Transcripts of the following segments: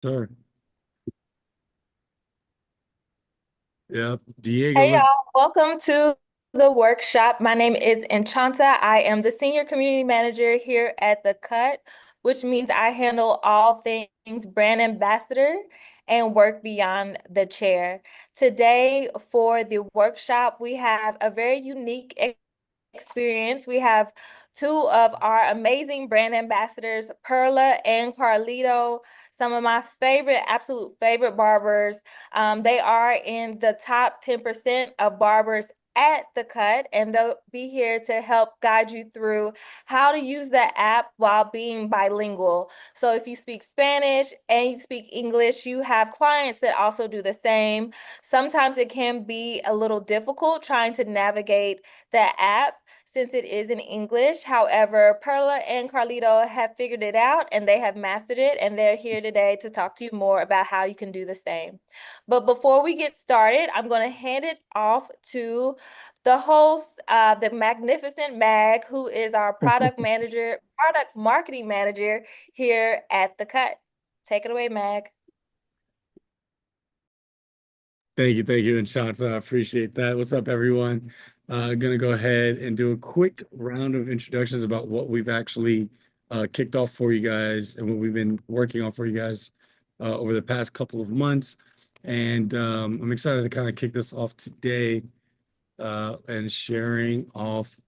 Sir. Yep. Diego Hey was y'all, welcome to the workshop. My name is Enchanta. I am the senior community manager here at The Cut, which means I handle all things brand ambassador and work beyond the chair. Today for the workshop, we have a very unique experience. We have two of our amazing brand ambassadors, Perla and Carlito, some of my favorite, absolute favorite barbers. They are in the top 10% of barbers at The Cut, and they'll be here to help guide you through how to use the app while being bilingual. So if you speak Spanish and you speak English, you have clients that also do the same. Sometimes it can be a little difficult trying to navigate the app since it is in English. However, Perla and Carlito have figured it out and they have mastered it, and they're here today to talk to you more about how you can do the same. But before we get started, I'm going to hand it off to the host, the magnificent Mag, who is our product marketing manager here at The Cut. Take it away, Mag. thank you, and shots. I appreciate that. What's up, everyone? Gonna go ahead and do a quick round of introductions about what we've actually kicked off for you guys and what we've been working on for you guys over the past couple of months. And I'm excited to kind of kick this off today and sharing off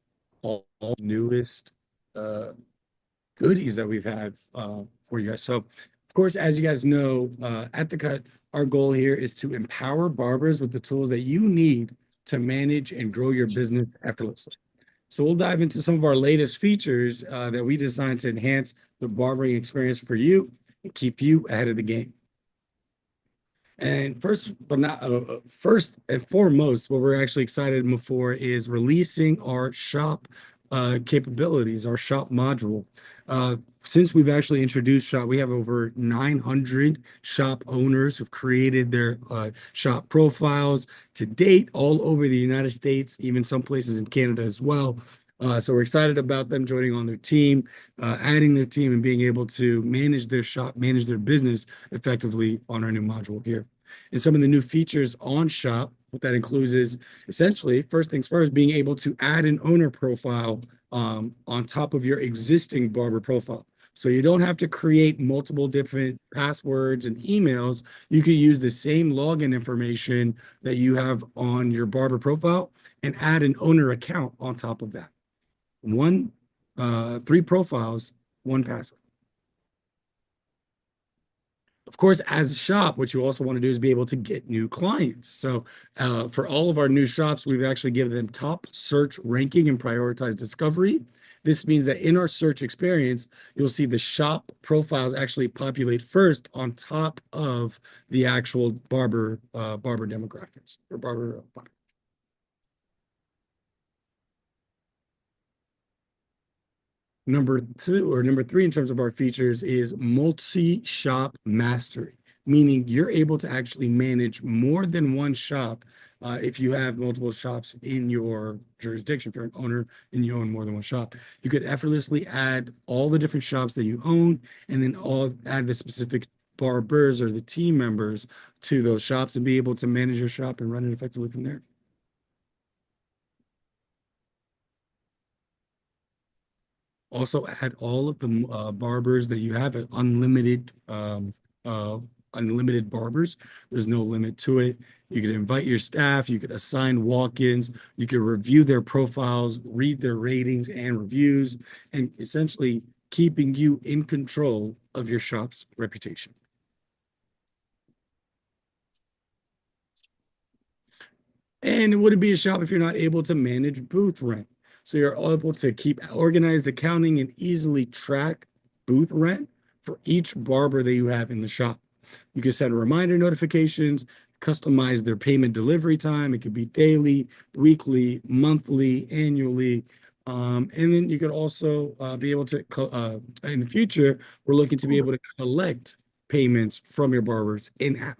all newest uh, goodies that we've had for you guys. So, of course, as you guys know, at The Cut, our goal here is to empower barbers with the tools that you need to manage and grow your business effortlessly. So we'll dive into some of our latest features that we designed to enhance the barbering experience for you and keep you ahead of the game. And first and foremost, what we're actually excited for is releasing our shop capabilities, our shop module. Since we've actually introduced shop, we have over 900 shop owners who've created their shop profiles to date all over the United States, even some places in Canada as well. So we're excited about them joining on their team, adding their team, and being able to manage their shop, manage their business effectively on our new module here. And some of the new features on Shop, what that includes is essentially, first things first, being able to add an owner profile on top of your existing barber profile. So you don't have to create multiple different passwords and emails. You can use the same login information that you have on your barber profile and add an owner account on top of that. Three profiles, one password. Of course, as a shop, what you also want to do is be able to get new clients. So for all of our new shops, we've actually given them top search ranking and prioritized discovery. This means that in our search experience, you'll see the shop profiles actually populate first on top of the actual barber demographics or barber. Number two or number three in terms of our features is multi-shop mastery, meaning you're able to actually manage more than one shop if you have multiple shops in your jurisdiction. If you're an owner and you own more than one shop, you could effortlessly add all the different shops that you own and then add the specific barbers or the team members to those shops and be able to manage your shop and run it effectively from there. Also add all of the barbers that you have at uh, unlimited barbers. There's no limit to it. You could invite your staff, you could assign walk-ins, you could review their profiles, read their ratings and reviews, and essentially keeping you in control of your shop's reputation. And it wouldn't be a shop if you're not able to manage booth rent. So you're able to keep organized accounting and easily track booth rent for each barber that you have in the shop. You can set reminder notifications, customize their payment delivery time. It could be daily, weekly, monthly, annually. And then you could also be able to, in the future, we're looking to be able to collect payments from your barbers in app.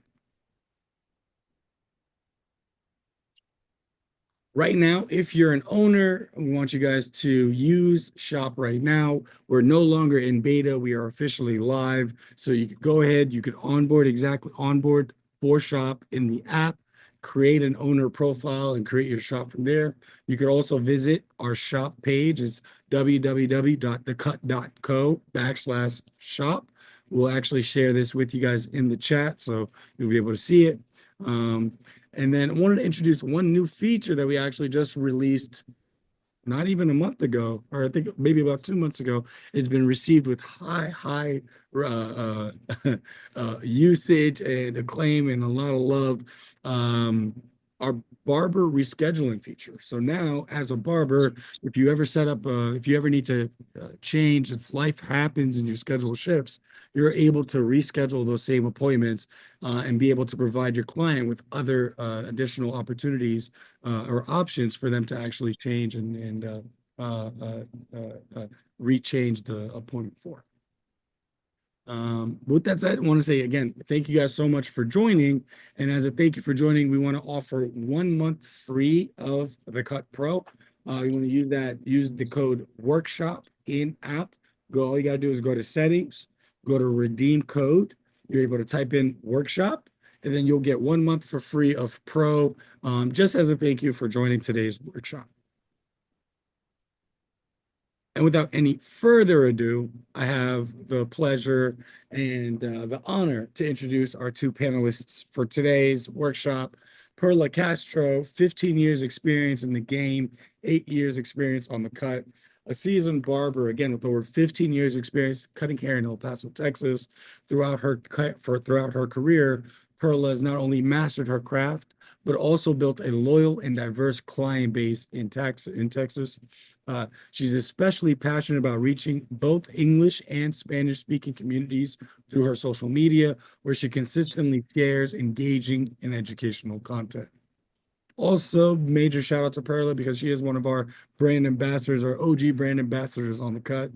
Right now, if you're an owner, we want you guys to use Shop right now. We're no longer in beta. We are officially live. So you can go ahead, you can onboard for Shop in the app, create an owner profile and create your shop from there. You could also visit our shop page. It's www.thecut.co/shop. We'll actually share this with you guys in the chat, so you'll be able to see it. And then I wanted to introduce one new feature that we actually just released not even a month ago, or I think maybe about 2 months ago. It's been received with high usage and acclaim and a lot of love. Our barber rescheduling feature. So now, as a barber, if you ever if you ever need to change, if life happens and your schedule shifts, you're able to reschedule those same appointments and be able to provide your client with other additional opportunities or options for them to actually change and uh, uh, rechange the appointment for. With that said, I want to say again, thank you guys so much for joining. And as a thank you for joining, we want to offer 1 month free of the Cut Pro. You want to use the code workshop in app. All you got to do is go to settings, go to redeem code. You're able to type in workshop, and then you'll get 1 month for free of Pro, just as a thank you for joining today's workshop. And without any further ado, I have the pleasure and the honor to introduce our two panelists for today's workshop. Perla Castro, 15 years experience in the game, 8 years experience on the cut, a seasoned barber, again, with over 15 years experience cutting hair in El Paso, Texas. Throughout her career, Perla has not only mastered her craft, but also built a loyal and diverse client base in Texas. She's especially passionate about reaching both English and Spanish speaking communities through her social media, where she consistently shares engaging and educational content. Also, major shout out to Perla because she is one of our brand ambassadors, our OG brand ambassadors on the cut.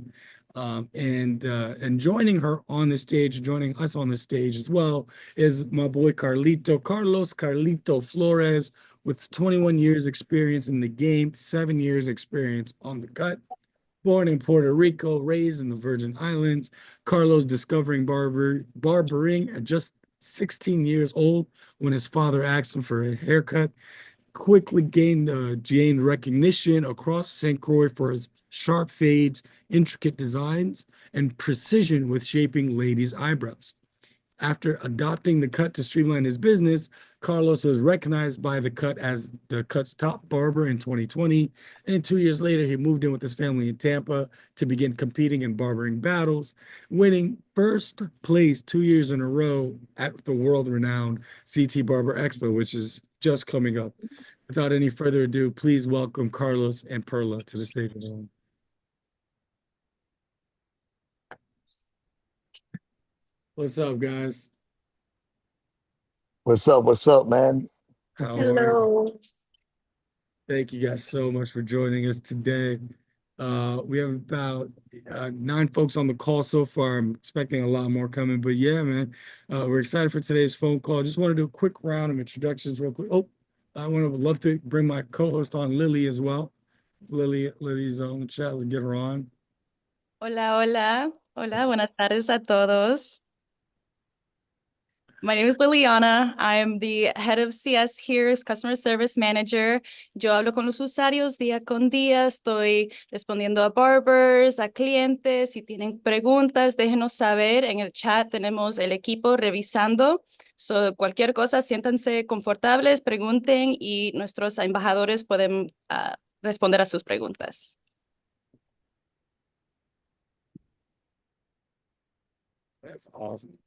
And joining her on the stage, joining us on the stage as well, is my boy Carlos Carlito Flores, with 21 years experience in the game, 7 years experience on the cut. Born in Puerto Rico, raised in the Virgin Islands, Carlos discovering barbering at just 16 years old when his father asked him for a haircut. Quickly gained recognition across St. Croix for his sharp fades, intricate designs, and precision with shaping ladies' eyebrows. After adopting the cut to streamline his business, Carlos was recognized by the cut as the cut's top barber in 2020. And 2 years later, he moved in with his family in Tampa to begin competing in barbering battles, winning first place 2 years in a row at the world-renowned CT Barber Expo, which is just coming up. Without any further ado, please welcome Carlos and Perla to the stage. What's up, guys? What's up, man? How are you? Hello. Thank you guys so much for joining us today. We have about 9 folks on the call so far. I'm expecting a lot more coming, but yeah, man, we're excited for today's phone call. Just want to do a quick round of introductions real quick. Oh, would love to bring my co-host on, Lily, as well. Lily's on the chat. Let's get her on. Hola, hola. Hola, buenas tardes a todos. My name is Liliana. I'm the head of CS here, as Customer Service Manager. Yo hablo con los usuarios día con día. Estoy respondiendo a barbers, a clientes. Si tienen preguntas, déjenos saber. En el chat tenemos el equipo revisando. So, cualquier cosa, siéntanse confortables, pregunten y nuestros embajadores pueden responder a sus preguntas. That's awesome.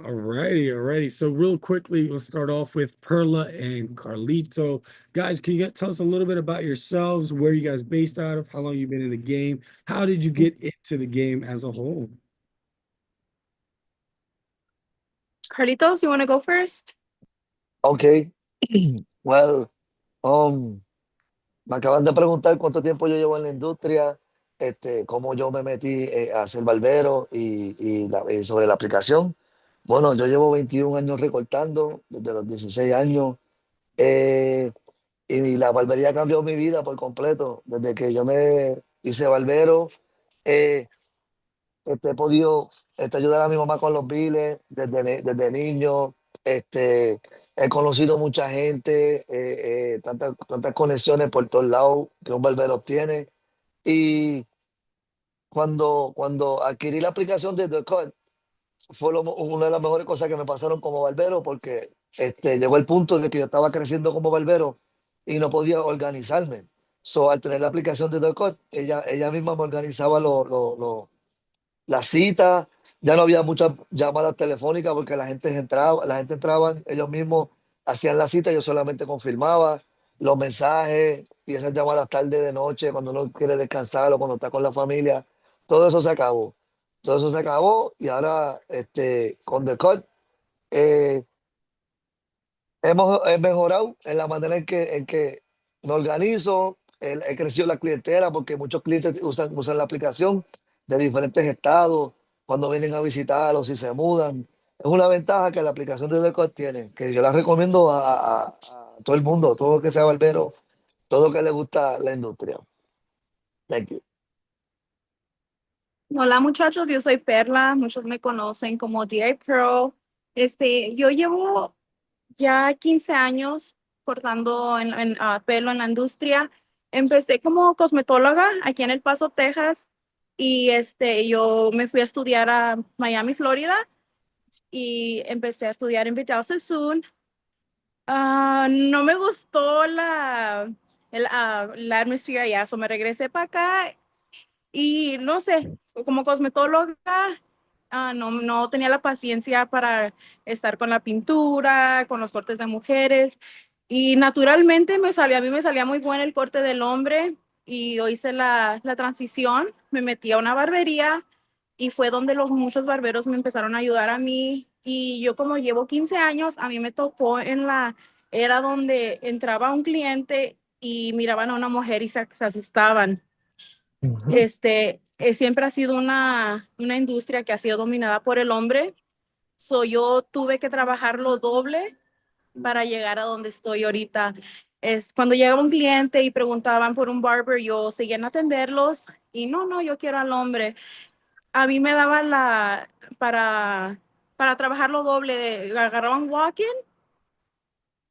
Alrighty. So real quickly, let's start off with Perla and Carlito. Guys, can you tell us a little bit about yourselves, where you guys based out of, how long you've been in the game? How did you get into the game as a whole? Carlitos, you want to go first? Okay. Well, me acaban de preguntar cuánto tiempo yo llevo en la industria, cómo yo me metí a ser barbero y sobre la aplicación. Bueno, yo llevo 21 años recortando, desde los 16 años. Eh, y la barbería cambió mi vida por completo. Desde que yo me hice barbero, eh, he podido ayudar a mi mamá con los biles desde niño. He conocido mucha gente, tantas conexiones por todos lados que un barbero tiene. Y cuando adquirí la aplicación de The Cut, fue una de las mejores cosas que me pasaron como barbero, porque llegó el punto de que yo estaba creciendo como barbero y no podía organizarme. So, al tener la aplicación de The Cut, ella misma me organizaba la cita. Ya no había muchas llamadas telefónicas porque la gente entraba, ellos mismos hacían la cita, yo solamente confirmaba los mensajes y esas llamadas tarde de noche cuando uno quiere descansar o cuando está con la familia. Todo eso se acabó. Todo eso se acabó y ahora con The Cut eh, he mejorado en la manera en que me organizo. He crecido la clientela porque muchos clientes usan la aplicación de diferentes estados cuando vienen a visitar o si se mudan. Es una ventaja que la aplicación de Record tiene, que yo la recomiendo a todo el mundo, todo que sea barbero, todo que le gusta la industria. Thank you. Hola muchachos, yo soy Perla, muchos me conocen como DI Pearl. Yo llevo ya 15 años cortando pelo en la industria. Empecé como cosmetóloga aquí en El Paso, Texas, y yo me fui a estudiar a Miami, Florida, y empecé a estudiar en Vital Sassoon. No me gustó la atmósfera allá, so me regresé para acá y no sé, como cosmetóloga, no tenía la paciencia para estar con la pintura, con los cortes de mujeres. Y naturalmente a mí me salía muy bueno el corte del hombre y yo hice la transición, me metí a una barbería y fue donde muchos barberos me empezaron a ayudar a mí. Y yo como llevo 15 años, a mí me tocó era donde entraba un cliente y miraban a una mujer y se asustaban. Ujú. Siempre ha sido una industria que ha sido dominada por el hombre. Yo tuve que trabajarlo doble para llegar a donde estoy ahorita. Es cuando llegaba un cliente y preguntaban por un barber, yo seguía en atenderlos y no, yo quiero al hombre. A mí me daba para trabajarlo doble, agarraba un walk-in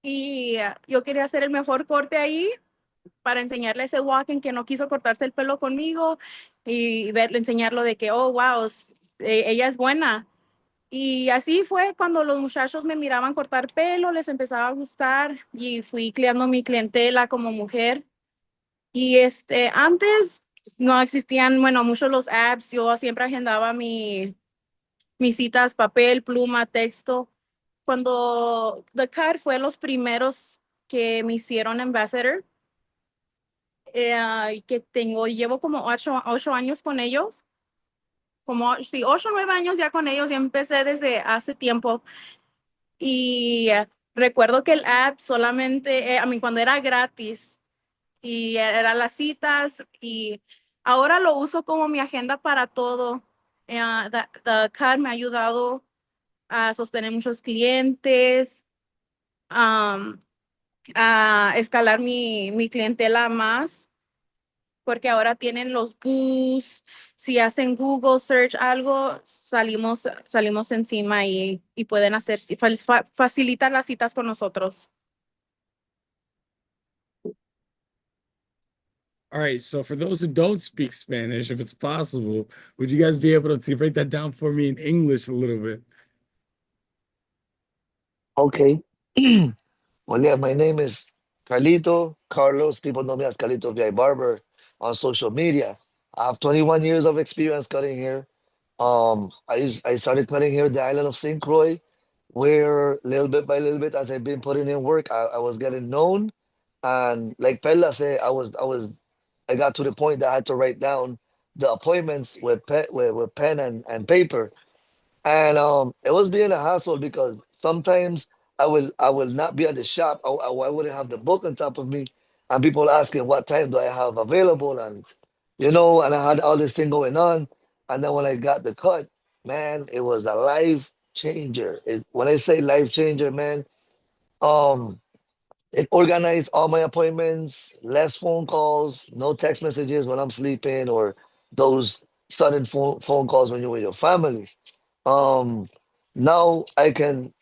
y yo quería hacer el mejor corte ahí para enseñarle a ese walking que no quiso cortarse el pelo conmigo y enseñarlo de que, oh, wow, ella es buena. Y así fue cuando los muchachos me miraban cortar pelo, les empezaba a gustar y fui creando mi clientela como mujer. Y antes no existían, bueno, muchos los apps, yo siempre agendaba mis citas, papel, pluma, texto. Cuando The Cut fue los primeros que me hicieron ambassador, y que llevo como 8 años con ellos, como sí, 8 o 9 años ya con ellos, ya empecé desde hace tiempo. Y recuerdo que el app solamente, a mí cuando era gratis y era las citas y ahora lo uso como mi agenda para todo. The Card me ha ayudado a sostener muchos clientes, um, a escalar mi clientela más porque ahora tienen los booths, si hacen Google search algo, salimos encima y pueden hacer, facilitan las citas con nosotros. All right, so for those who don't speak Spanish, if it's possible, would you guys be able to break that down for me in English a little bit? Okay. Well, yeah, my name is Carlito, Carlos. People know me as Carlito VI Barber on social media. I have 21 years of experience cutting hair. I started cutting hair at the island of St. Croix, where little bit by little bit, as I've been putting in work, I was getting known. And like Perla said, I got to the point that I had to write down the appointments with pen and paper. And it was being a hassle because sometimes I will not be at the shop. I wouldn't have the book on top of me, and people asking what time do I have available, and and I had all this thing going on. And then when I got the cut, man, it was a life changer. When I say life changer, man, um, It organized all my appointments, less phone calls, no text messages when I'm sleeping, or those sudden phone calls when you're with your family. Um, Now I can,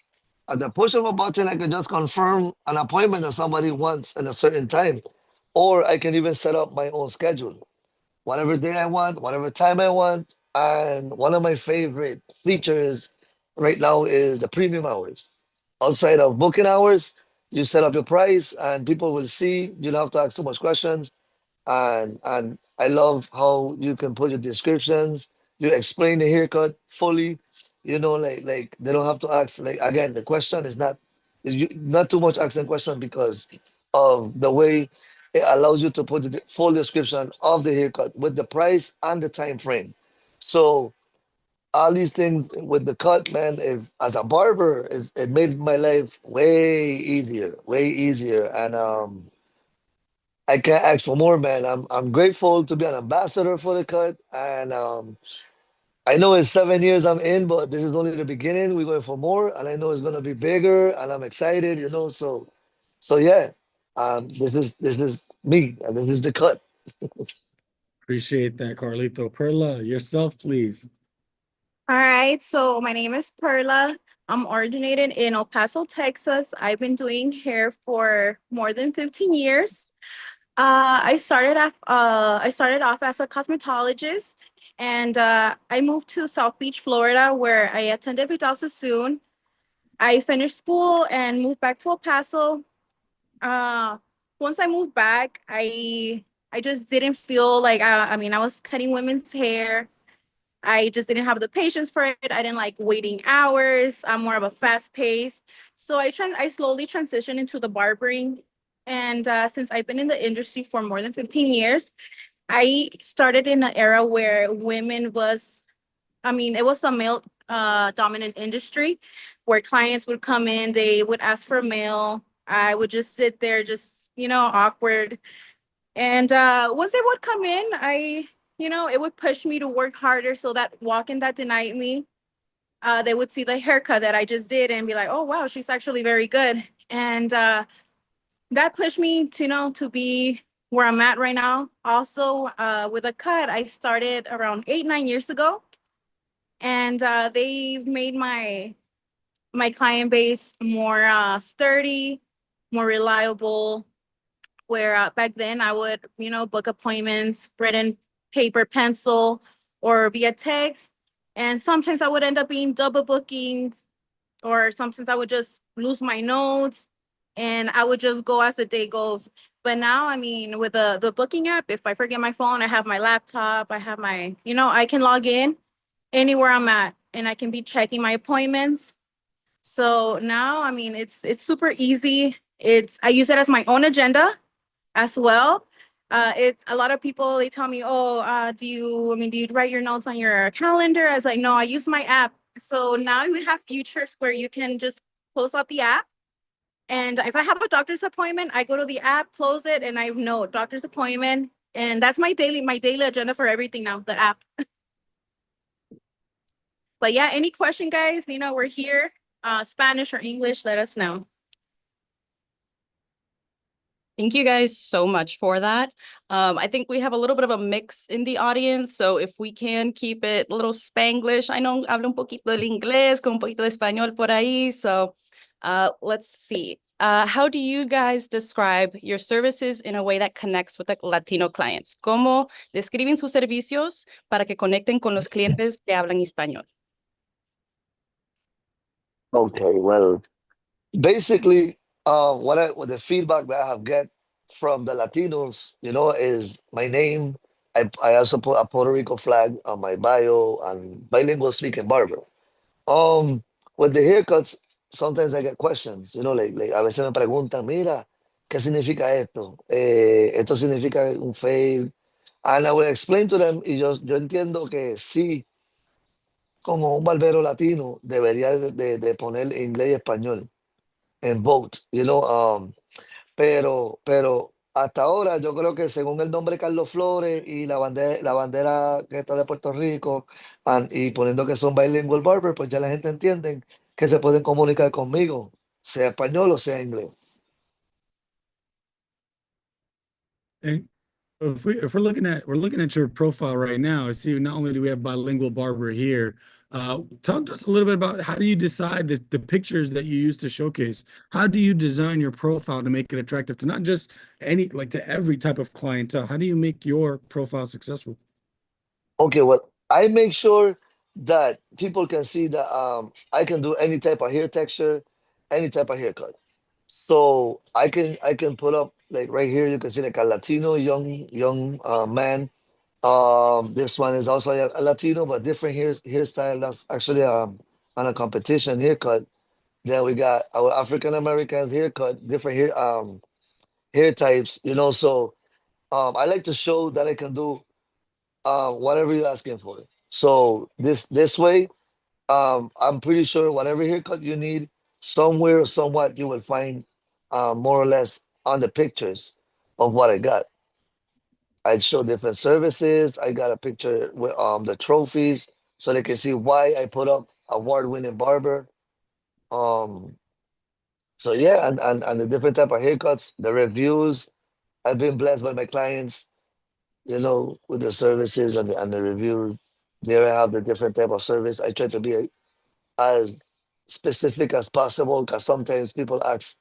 at the push of a button, I can just confirm an appointment that somebody wants in a certain time, or I can even set up my own schedule, whatever day I want, whatever time I want. And one of my favorite features right now is the premium hours. Outside of booking hours, you set up your price and people will see. You don't have to ask too much questions. And I love how you can put your descriptions, you explain the haircut fully, like they don't have to ask. Like again, the question is not too much asking question because of the way it allows you to put the full description of the haircut with the price and the time frame. So all these things with the cut, man, if as a barber, it made my life way easier. And I can't ask for more, man. I'm grateful to be an ambassador for the cut, and I know it's 7 years I'm in, but this is only the beginning. We're going for more, and I know it's gonna be bigger, and I'm excited, So yeah, this is me, and this is the cut. Appreciate that, Carlito. Perla, yourself, please. All right, so my name is Perla. I'm originated in El Paso, Texas. I've been doing hair for more than 15 years. I started off as a cosmetologist, and I moved to South Beach, Florida, where I attended Vidal Sassoon. I finished school and moved back to El Paso. Uh, Once I moved back, I just didn't feel like I mean I was cutting women's hair. I just didn't have the patience for it. I didn't like waiting hours. I'm more of a fast pace. So I slowly transitioned into the barbering. And since I've been in the industry for more than 15 years, I started in an era where it was a male dominant industry where clients would come in, they would ask for mail. I would just sit there, just, awkward. And once they would come in, it would push me to work harder. So that walk-in that denied me, they would see the haircut that I just did and be like, oh, wow, she's actually very good. And that pushed me to, to be where I'm at right now. Also, with a cut, I started around 8, 9 years ago. And they've made my client base more sturdy, more reliable, where back then I would, book appointments, written paper, pencil, or via text. And sometimes I would end up being double booking, or sometimes I would just lose my notes and I would just go as the day goes. But now, I mean, with the booking app, if I forget my phone, I have my laptop, I have my, I can log in anywhere I'm at and I can be checking my appointments. So now, I mean, it's super easy. I use it as my own agenda as well. It's a lot of people, they tell me, oh, do you write your notes on your calendar? I was like, no, I use my app. So now we have features where you can just close out the app. And if I have a doctor's appointment, I go to the app, close it, and I know doctor's appointment. And that's my daily agenda for everything now, the app. But yeah, any question, guys? We're here. Spanish or English, let us know. Thank you guys so much for that. I think we have a little bit of a mix in the audience, so if we can keep it a little Spanglish. I know hablo un poquito del inglés, con un poquito de español por ahí, so let's see. How do you guys describe your services in a way that connects with the Latino clients? ¿Cómo describen sus servicios para que conecten con los clientes que hablan español? Okay, well, basically, what the feedback that I have get from the Latinos, is my name. I also put a Puerto Rico flag on my bio and bilingual speaking barber. Um, with the haircuts, sometimes I get questions, like a veces me preguntan, mira, ¿qué significa esto? Esto significa un fade. And I will explain to them, y yo entiendo que sí, como un barbero latino, debería de poner inglés y español en both, pero hasta ahora yo creo que según el nombre Carlos Flores y la bandera que está de Puerto Rico, y poniendo que son bilingual barber, pues ya la gente entiende que se pueden comunicar conmigo, sea español o sea inglés. And if we're looking at your profile right now, I see not only do we have bilingual barber here, talk to us a little bit about how do you decide the pictures that you use to showcase? How do you design your profile to make it attractive to not just any, like to every type of clientele? How do you make your profile successful? Okay, well, I make sure that people can see that I can do any type of hair texture, any type of haircut. So I can put up like right here you can see like a Latino young man. This one is also a Latino but different hairstyle. That's actually on a competition haircut. Then we got our African Americans haircut, different hair types, you know. So I like to show that I can do whatever you're asking for. So this way, I'm pretty sure whatever haircut you need, somewhere or somewhat you will find more or less on the pictures of what I got. I'd show different services. I got a picture with the trophies so they can see why I put up award-winning barber. Um, so yeah, and the different type of haircuts, the reviews. I've been blessed by my clients, you know, with the services and the reviews. There I have the different type of service. I try to be as specific as possible because sometimes people ask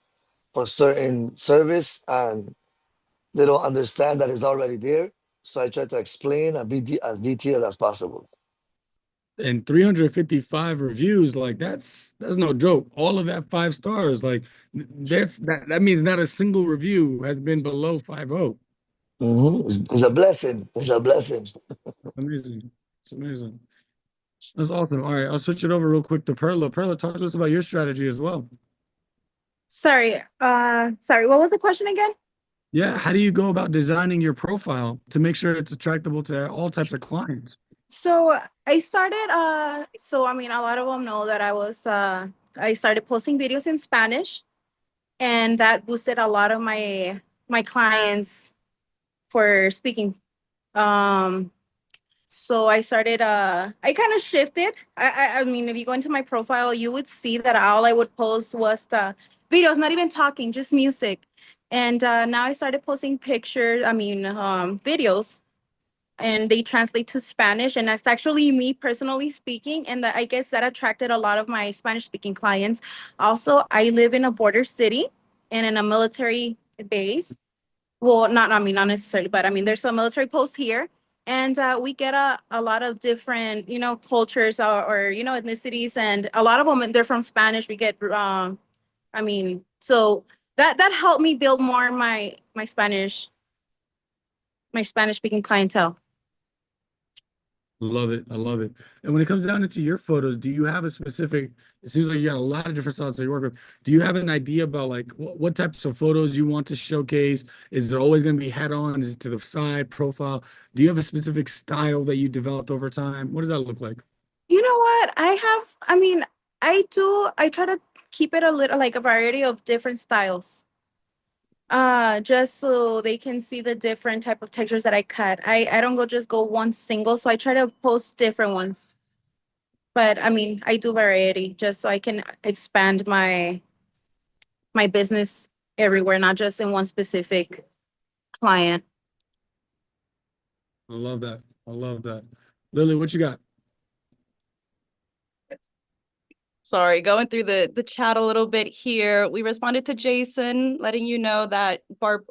for certain service and they don't understand that it's already there. So I try to explain and be as detailed as possible. And 355 reviews, like that's no joke. All of that 5 stars, like that means not a single review has been below 5.0. It's a blessing. It's a blessing. That's amazing. It's amazing. That's awesome. All right, I'll switch it over real quick to Perla. Perla, talk to us about your strategy as well. Sorry, what was the question again? Yeah, how do you go about designing your profile to make sure it's attractable to all types of clients? So I started, so I mean, a lot of them know that I started posting videos in Spanish, and that boosted a lot of my clients for speaking. So I started, I kind of shifted. I mean, if you go into my profile, you would see that all I would post was the videos, not even talking, just music. And now I started posting pictures, videos, and they translate to Spanish. And that's actually me personally speaking. And I guess that attracted a lot of my Spanish speaking clients. Also, I live in a border city and in a military base. Well, not necessarily, but I mean, there's a military post here. And we get a lot of different, cultures or, ethnicities. And a lot of them, they're from Spanish. We get, so that helped me build more my Spanish speaking clientele. Love it. I love it. And when it comes down into your photos, do you have a specific, it seems like you got a lot of different styles that you work with. Do you have an idea about like what types of photos you want to showcase? Is it always going to be head on? Is it to the side profile? Do you have a specific style that you developed over time? What does that look like? You know what? I try to keep it a little like a variety of different styles. Just so they can see the different type of textures that I cut. I don't go one single, so I try to post different ones. But I mean, I do variety just so I can expand my business everywhere, not just in one specific client. I love that. I love that. Lily, what you got? Sorry, going through the chat a little bit here. We responded to Jason, letting you know that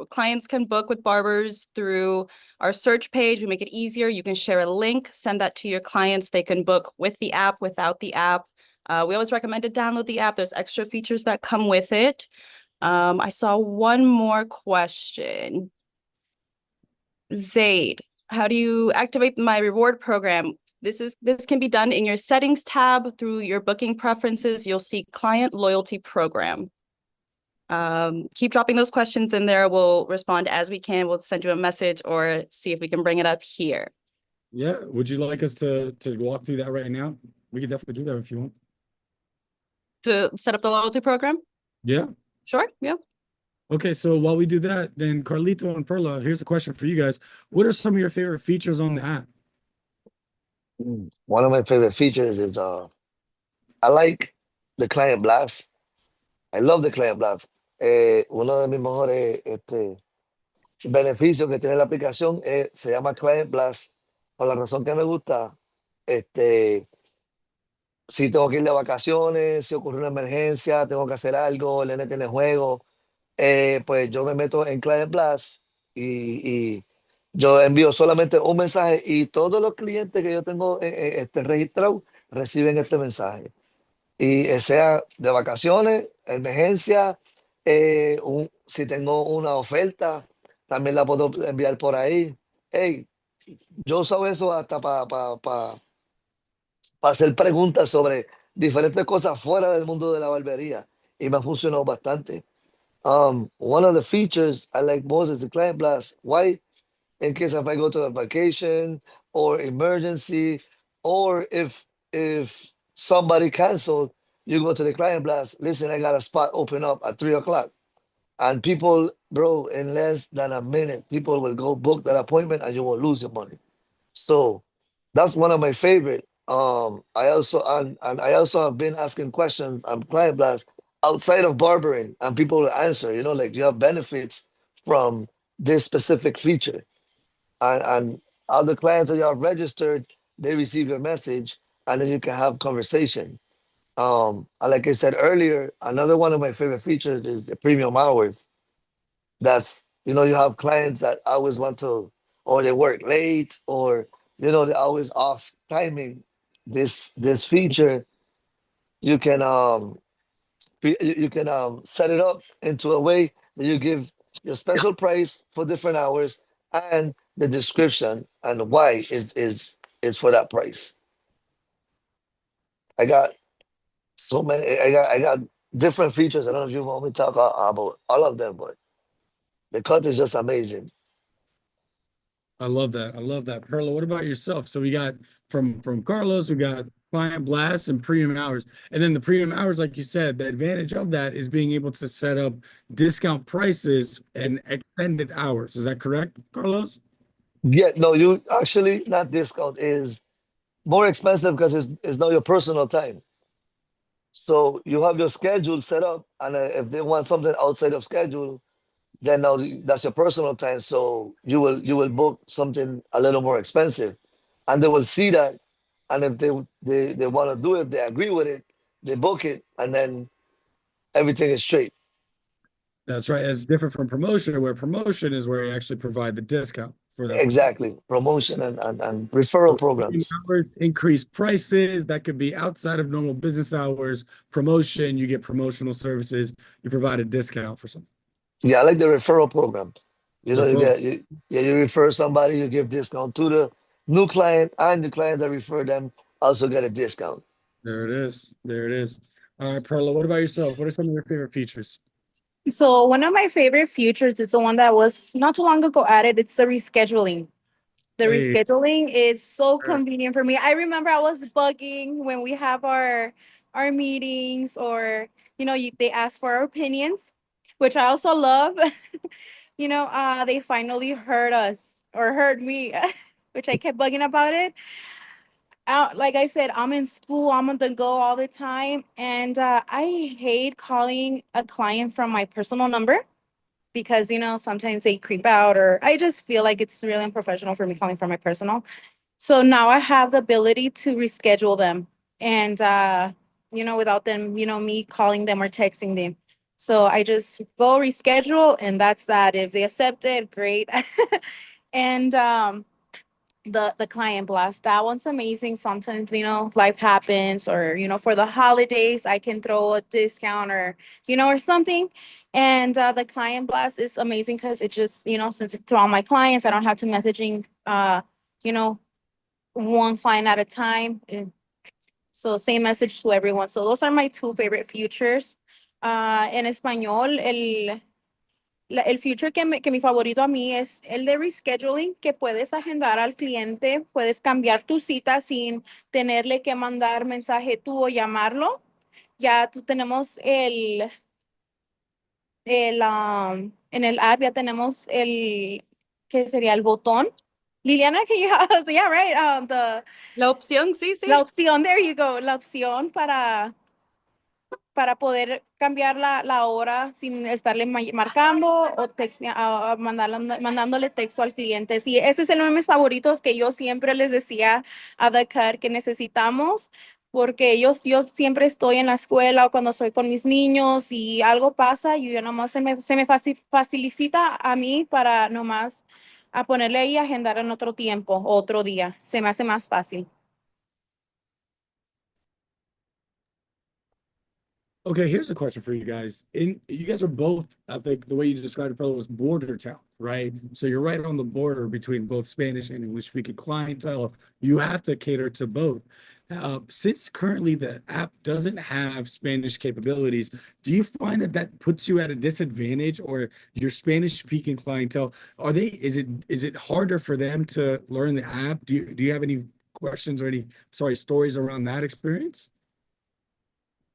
clients can book with barbers through our search page. We make it easier. You can share a link, send that to your clients. They can book with the app, without the app. We always recommend to download the app. There's extra features that come with it. I saw one more question. Zaid, how do you activate my reward program? This can be done in your settings tab through your booking preferences. You'll see client loyalty program. Keep dropping those questions in there. We'll respond as we can. We'll send you a message or see if we can bring it up here. Yeah. Would you like us to walk through that right now? We could definitely do that if you want. To set up the loyalty program? Yeah. Sure. Yeah. Okay, so while we do that, then Carlito and Perla, here's a question for you guys. What are some of your favorite features on the app? One of my favorite features is I like the client blast. I love the client blast. Uno de mis mejores beneficio que tiene la aplicación se llama Client Blast. Por la razón que me gusta, si tengo que ir de vacaciones, si ocurre una emergencia, tengo que hacer algo, el nene tiene juego, pues yo me meto en Client Blast y yo envío solamente un mensaje y todos los clientes que yo tengo registrados reciben este mensaje. Y sea de vacaciones, emergencia, si tengo una oferta, también la puedo enviar por ahí. Hey, yo uso eso hasta para hacer preguntas sobre diferentes cosas fuera del mundo de la barbería y me ha funcionado bastante. One of the features I like most is the client blast. Why? In case if I go to a vacation or emergency, or if somebody canceled, you go to the client blast. Listen, I got a spot open up at 3 o'clock, and people, bro, in less than a minute, people will go book that appointment, and you will lose your money. So that's one of my favorite. And I also have been asking questions on Client Blast outside of barbering, and people will answer. You know, like you have benefits from this specific feature, and other clients that you have registered, they receive your message, and then you can have conversation. And like I said earlier, another one of my favorite features is the premium hours. That's, you have clients that always want to, or they work late, or they're always off timing. This feature, you can set it up into a way that you give your special price for different hours and the description and why is for that price. I got so many. I got different features. I don't know if you want me to talk about all of them, but the cut is just amazing. I love that. I love that. Perla, what about yourself? So we got from Carlos, we got client blasts and premium hours. And then the premium hours, like you said, the advantage of that is being able to set up discount prices and extended hours. Is that correct, Carlos? Yeah, no, you actually not discount is more expensive because it's not your personal time. So you have your schedule set up, and if they want something outside of schedule, then now that's your personal time. So you will book something a little more expensive, and they will see that, and if they want to do it, they agree with it, they book it, and then everything is straight. That's right. It's different from promotion, where promotion is where you actually provide the discount for that person. Exactly, promotion and referral programs. Hours, increased prices that could be outside of normal business hours. Promotion, you get promotional services. You provide a discount for something. Yeah, I like the referral program. You Referral. you refer somebody, you give discount to the new client, and the client that referred them also get a discount. There it is. There it is. All right, Perla, what about yourself? What are some of your favorite features? So one of my favorite features is the one that was not too long ago added. It's the rescheduling. The Hey, rescheduling is so convenient for me. I remember I was bugging when we have our meetings, or they ask for our opinions, which I also love. They finally heard us, or heard me, which I kept bugging about it. Like I said, I'm in school, I'm on the go all the time, and I hate calling a client from my personal number because sometimes they creep out, or I just feel like it's really unprofessional for me calling from my personal. So now I have the ability to reschedule them, and without them, me calling them or texting them. So I just go reschedule, and that's that. If they accept it, great. And the client blast, that one's amazing. Sometimes life happens, or for the holidays I can throw a discount, or something. And the client blast is amazing because it just since it's to all my clients, I don't have to messaging you know one client at a time. So same message to everyone. So those are my two favorite features. En español, el feature que mi favorito a mí es el de rescheduling, que puedes agendar al cliente, puedes cambiar tu cita sin tenerle que mandar mensaje tú o llamarlo. Ya tú tenemos en el app ya tenemos ¿qué sería? El botón. Liliana, can you yeah, right? La opción, sí, sí. La opción, there you go, la opción para para poder cambiar la hora sin estarle marcando o mandándole texto al cliente. Sí, ese es uno de mis favoritos que yo siempre les decía a The Cut que necesitamos, porque yo siempre estoy en la escuela o cuando estoy con mis niños y algo pasa, y yo nomás se me facilita a mí para nomás a ponerle ahí a agendar en otro tiempo, otro día. Se me hace más fácil. Okay, here's a question for you guys. You guys are both, I think the way you described it, probably was border town, right? So you're right on the border between both Spanish and English speaking clientele. You have to cater to both. Since currently the app doesn't have Spanish capabilities, do you find that that puts you at a disadvantage, or your Spanish speaking clientele, is it harder for them to learn the app? Do you have any questions or any, sorry, stories around that experience?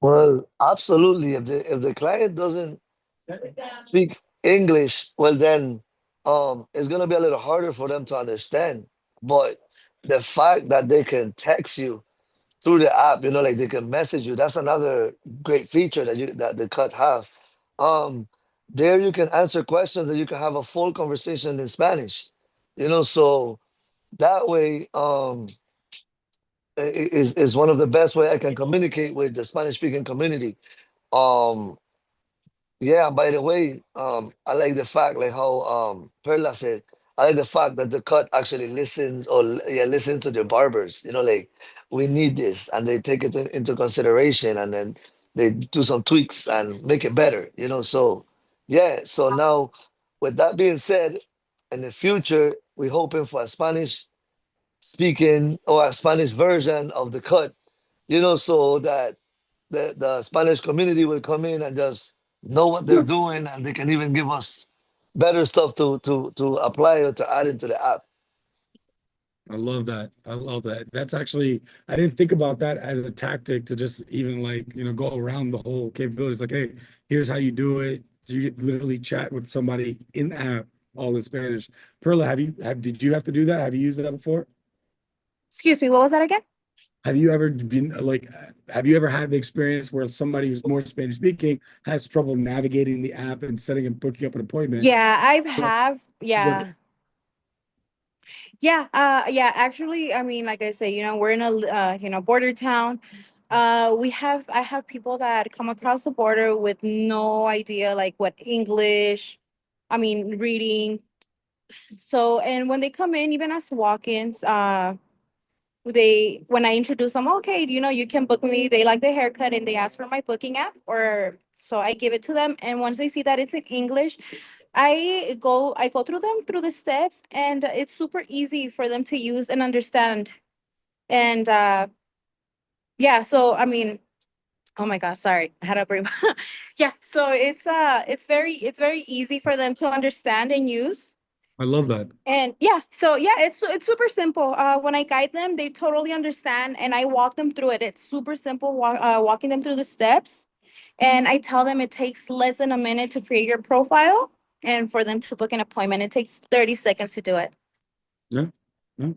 Well, absolutely. If the client doesn't speak English, well then it's gonna be a little harder for them to understand. But the fact that they can text you through the app, like they can message you, that's another great feature that the cut have. Um, there you can answer questions and you can have a full conversation in Spanish. So that way is one of the best way I can communicate with the Spanish speaking community. Um, yeah, and by the way, I like the fact, like how Perla said, I like the fact that the cut actually listens, yeah, listens to the barbers. Like we need this, and they take it into consideration, and then they do some tweaks and make it better. So yeah. So now, with that being said, in the future, we're hoping for a Spanish speaking or a Spanish version of the cut. So that the Spanish community will come in and just know what they're doing, and they can even give us better stuff to apply or to add into the app. I love that. I love that. That's actually, I didn't think about that as a tactic to just even like, go around the whole capabilities. Like, hey, here's how you do it. So you get literally chat with somebody in the app, all in Spanish. Perla, did you have to do that? Have you used that before? Excuse me, what was that again? Have you ever been like, have you ever had the experience where somebody who's more Spanish speaking has trouble navigating the app and setting and booking up an appointment? Yeah, What- yeah, actually, I mean, like I say, we're in a border town. I have people that come across the border with no idea like what English, I mean, reading. So, and when they come in, even as walk-ins, when I introduce them, okay, you can book me. They like the haircut and they ask for my booking app, or so I give it to them. And once they see that it's in English, I go through the steps, and it's super easy for them to use and understand. And yeah, so I mean, oh my God, sorry, I had a brain. Yeah, so it's very easy for them to understand and use. I love that. And yeah, so yeah, it's super simple. When I guide them, they totally understand, and I walk them through it. It's super simple, walking them through the steps. And I tell them it takes less than a minute to create your profile, and for them to book an appointment, it takes 30 seconds to do it. Yeah. Yeah.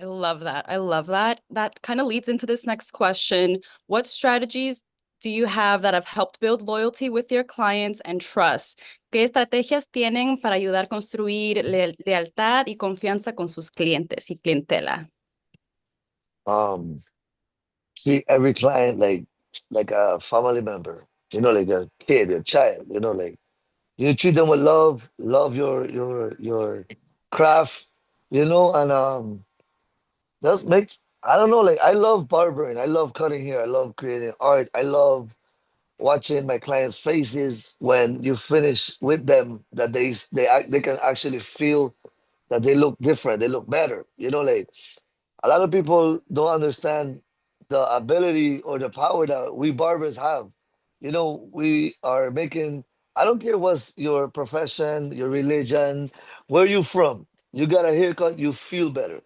I love that. I love that. That kind of leads into this next question. What strategies do you have that have helped build loyalty with your clients and trust? ¿Qué estrategias tienen para ayudar a construir lealtad y confianza con sus clientes y clientela? See every client like a family member, like a kid, a child, like you treat them with love your craft, and just make, I don't know, like I love barbering, I love cutting hair, I love creating art, I love watching my clients' faces when you finish with them, that they can actually feel that they look different, they look better. Like a lot of people don't understand the ability or the power that we barbers have. We are making, I don't care what's your profession, your religion, where you from. You got a haircut, you feel better.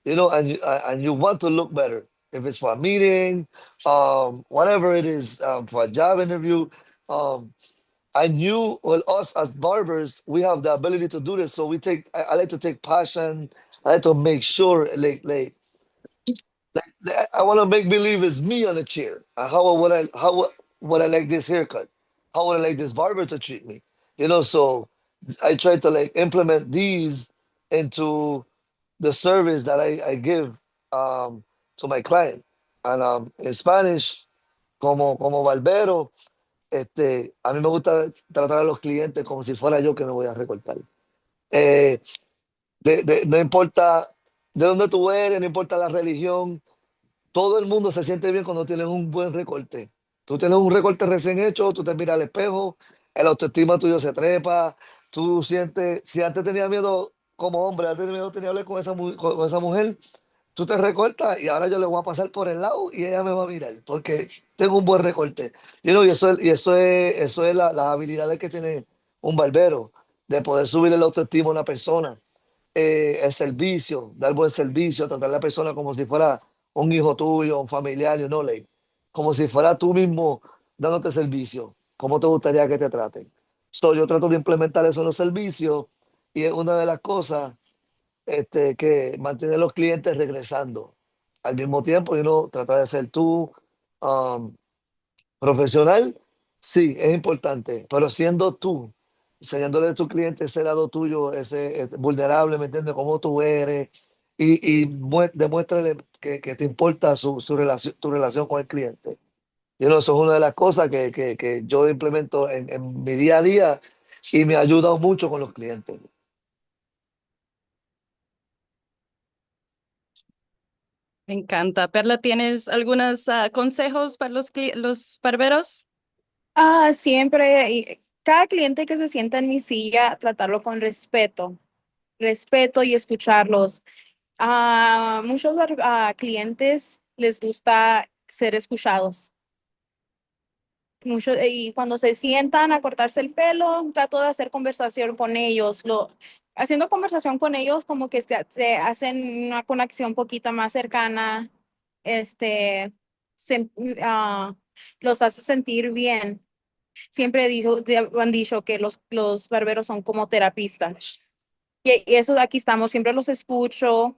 And you want to look better. If it's for a meeting, whatever it is, for a job interview, um, well, us as barbers, we have the ability to do this. So I like to take passion. I like to make sure, like I want to make believe it's me on the chair. How would I? would I like this haircut? How would I like this barber to treat me? You know, so I try to like implement these into the service that I give to my client. And in Spanish, como barbero, a mí me gusta tratar a los clientes como si fuera yo que me voy a recortar. Eh, no importa de dónde tú eres, no importa la religión, todo el mundo se siente bien cuando tienes un buen recorte. Tú tienes un recorte recién hecho, tú te miras al espejo, el autoestima tuyo se trepa, tú sientes, si antes tenía miedo como hombre, antes tenía miedo tenía hablar con con esa mujer, tú te recortas y ahora yo le voy a pasar por el lado y ella me va a mirar porque tengo un buen recorte. Y eso es las habilidades que tiene un barbero, de poder subir el autoestima a una persona, el servicio, dar buen servicio, tratar a la persona como si fuera un hijo tuyo, un familiar, you know, like, como si fuera tú mismo dándote servicio. ¿Cómo te gustaría que te traten? So, yo trato de implementar eso en los servicios y es una de las cosas que mantiene a los clientes regresando. Al mismo tiempo, trata de ser tú um, profesional, sí, es importante, pero siendo tú, enseñándole a tu cliente ese lado tuyo, ese vulnerable, ¿me entiendes? Cómo tú eres demuéstrale que te importa su relación, tu relación con el cliente. Eso es una de las cosas que yo implemento en mi día a día y me ha ayudado mucho con los clientes. Me encanta. Perla, ¿tienes algunos consejos para los barberos? Siempre, cada cliente que se sienta en mi silla, tratarlo con respeto y escucharlos. A muchos clientes les gusta ser escuchados. Y cuando se sientan a cortarse el pelo, trato de hacer conversación con ellos. Haciendo conversación con ellos, como que se hacen una conexión un poquito más cercana, este, se, ah, los hace sentir bien. Han dicho que los barberos son como terapistas. Y eso aquí estamos, siempre los escucho.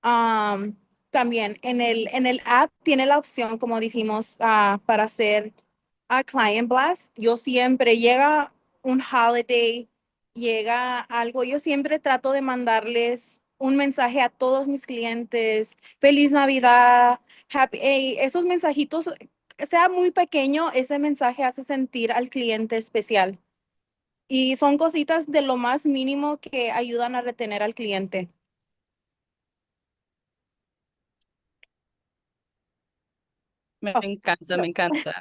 Am, También en el app tiene la opción, como dijimos, para hacer a Client Blast. Yo siempre llega un holiday, llega algo, yo siempre trato de mandarles un mensaje a todos mis clientes, Feliz Navidad, esos mensajitos, sea muy pequeño, ese mensaje hace sentir al cliente especial. Y son cositas de lo más mínimo que ayudan a retener al cliente. Me Oh, encanta, so- me encanta.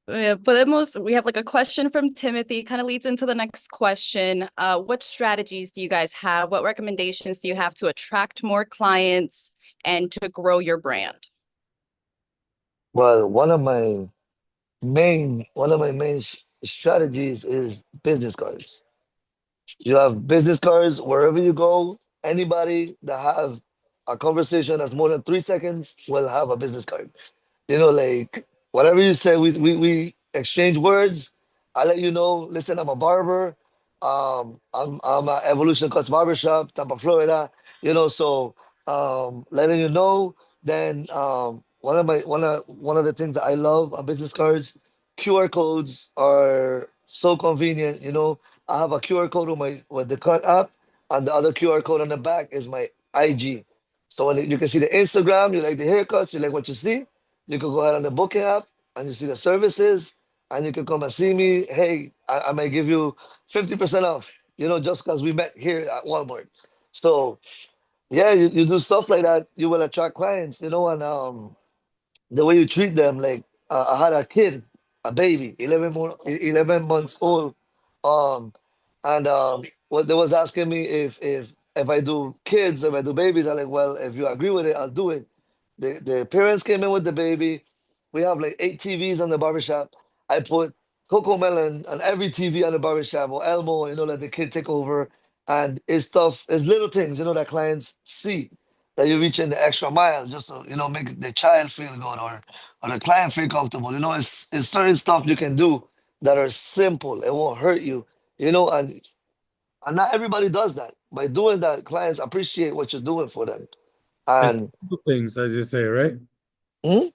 We have like a question from Timothy, kind of leads into the next question. What strategies do you guys have? What recommendations do you have to attract more clients and to grow your brand? Well, one of my main strategies is business cards. You have business cards wherever you go. Anybody that have a conversation that's more than 3 seconds will have a business card. Like whatever you say, we exchange words. I let you know, listen, I'm a barber. I'm at Evolution Cuts Barbershop, Tampa, Florida. So letting you know. Then one of the things that I love on business cards, QR codes are so convenient. I have a QR code on my with the Cut app, and the other QR code on the back is my IG. So when you can see the Instagram, you like the haircuts, you like what you see, you can go ahead on the booking app and you see the services and you can come and see me. Hey, I might give you 50% off, just because we met here at Walmart. So yeah, you do stuff like that, you will attract clients, and the way you treat them, like I had a kid, a baby, 11 months old. Um, and what they was asking me if I do kids, if I do babies, I'm like, well, if you agree with it, I'll do it. The parents came in with the baby. We have like 8 TVs on the barbershop. I put Coco Melon on every TV on the barbershop or Elmo, let the kid take over. And it's stuff, it's little things, that clients see that you're reaching the extra mile just to, make the child feel good or the client feel comfortable. It's certain stuff you can do that are simple. It won't hurt you, and not everybody does that. By doing that, clients appreciate what you're doing for them. It's And simple things, as you say, right? hmm?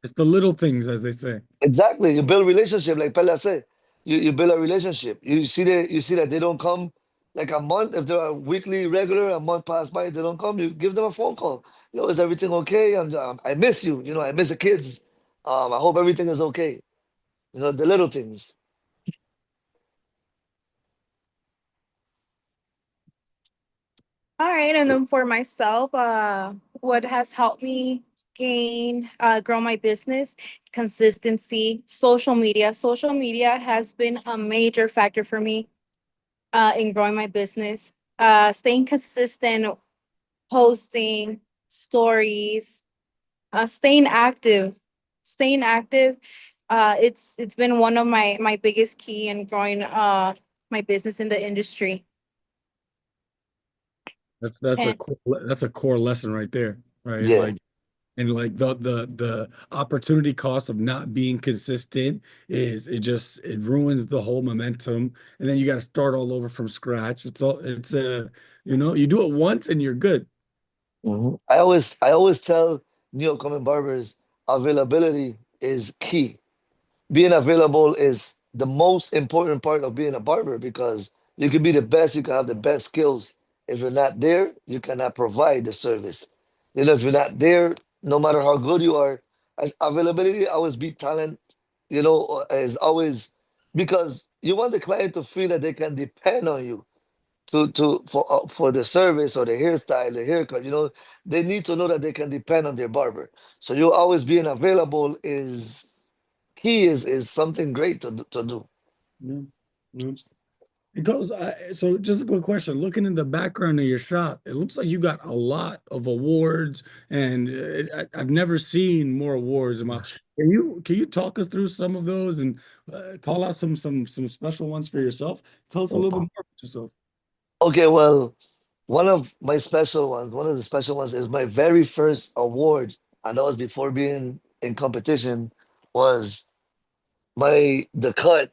It's the little things, as they say. Exactly. You build relationship, like Pella said. You build a relationship. You see that they don't come like a month. If they're a weekly regular, a month pass by, they don't come. You give them a phone call. Yo, is everything okay? I miss you. You know, I miss the kids. I hope everything is okay. You know, the little things. All right, and then for myself, what has helped me grow my business, consistency, social media. Social media has been a major factor for me in growing my business. Staying consistent, posting stories, staying active. It's been one of my biggest key in growing my business in the industry. And That's a core lesson right there, right? Yeah. Like, and like the opportunity cost of not being consistent is it ruins the whole momentum, and then you got to start all over from scratch. It's a you do it once and you're good. I always tell new upcoming barbers availability is key. Being available is the most important part of being a barber because you can be the best, you can have the best skills. If you're not there, you cannot provide the service. You know, if you're not there, no matter how good you are, availability always beat talent, you know, is always because you want the client to feel that they can depend on you for the service or the hairstyle, the haircut. You know, they need to know that they can depend on their barber. So you always being available is key is something great to do. Yeah. Yeah. It goes, so just a quick question. Looking in the background of your shop, it looks like you got a lot of awards, and I've never seen more awards. Can you talk us through some of those and call out some special ones for yourself? Tell us a little bit more about yourself. Okay, well, one of the special ones is my very first award, and that was before being in competition, was the cut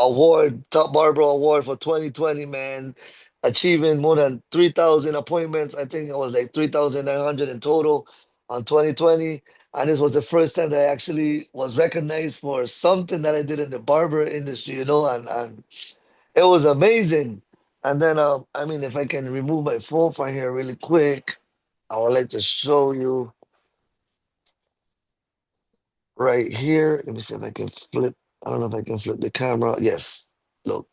award, top barber award for 2020, man. Achieving more than 3,000 appointments. I think it was like 3,900 in total on 2020. And this was the first time that I actually was recognized for something that I did in the barber industry, you know, and it was amazing. And then, I mean, if I can remove my phone from here really quick, I would like to show you right here. Let me see if I can flip. I don't know if I can flip the camera. Yes. Look.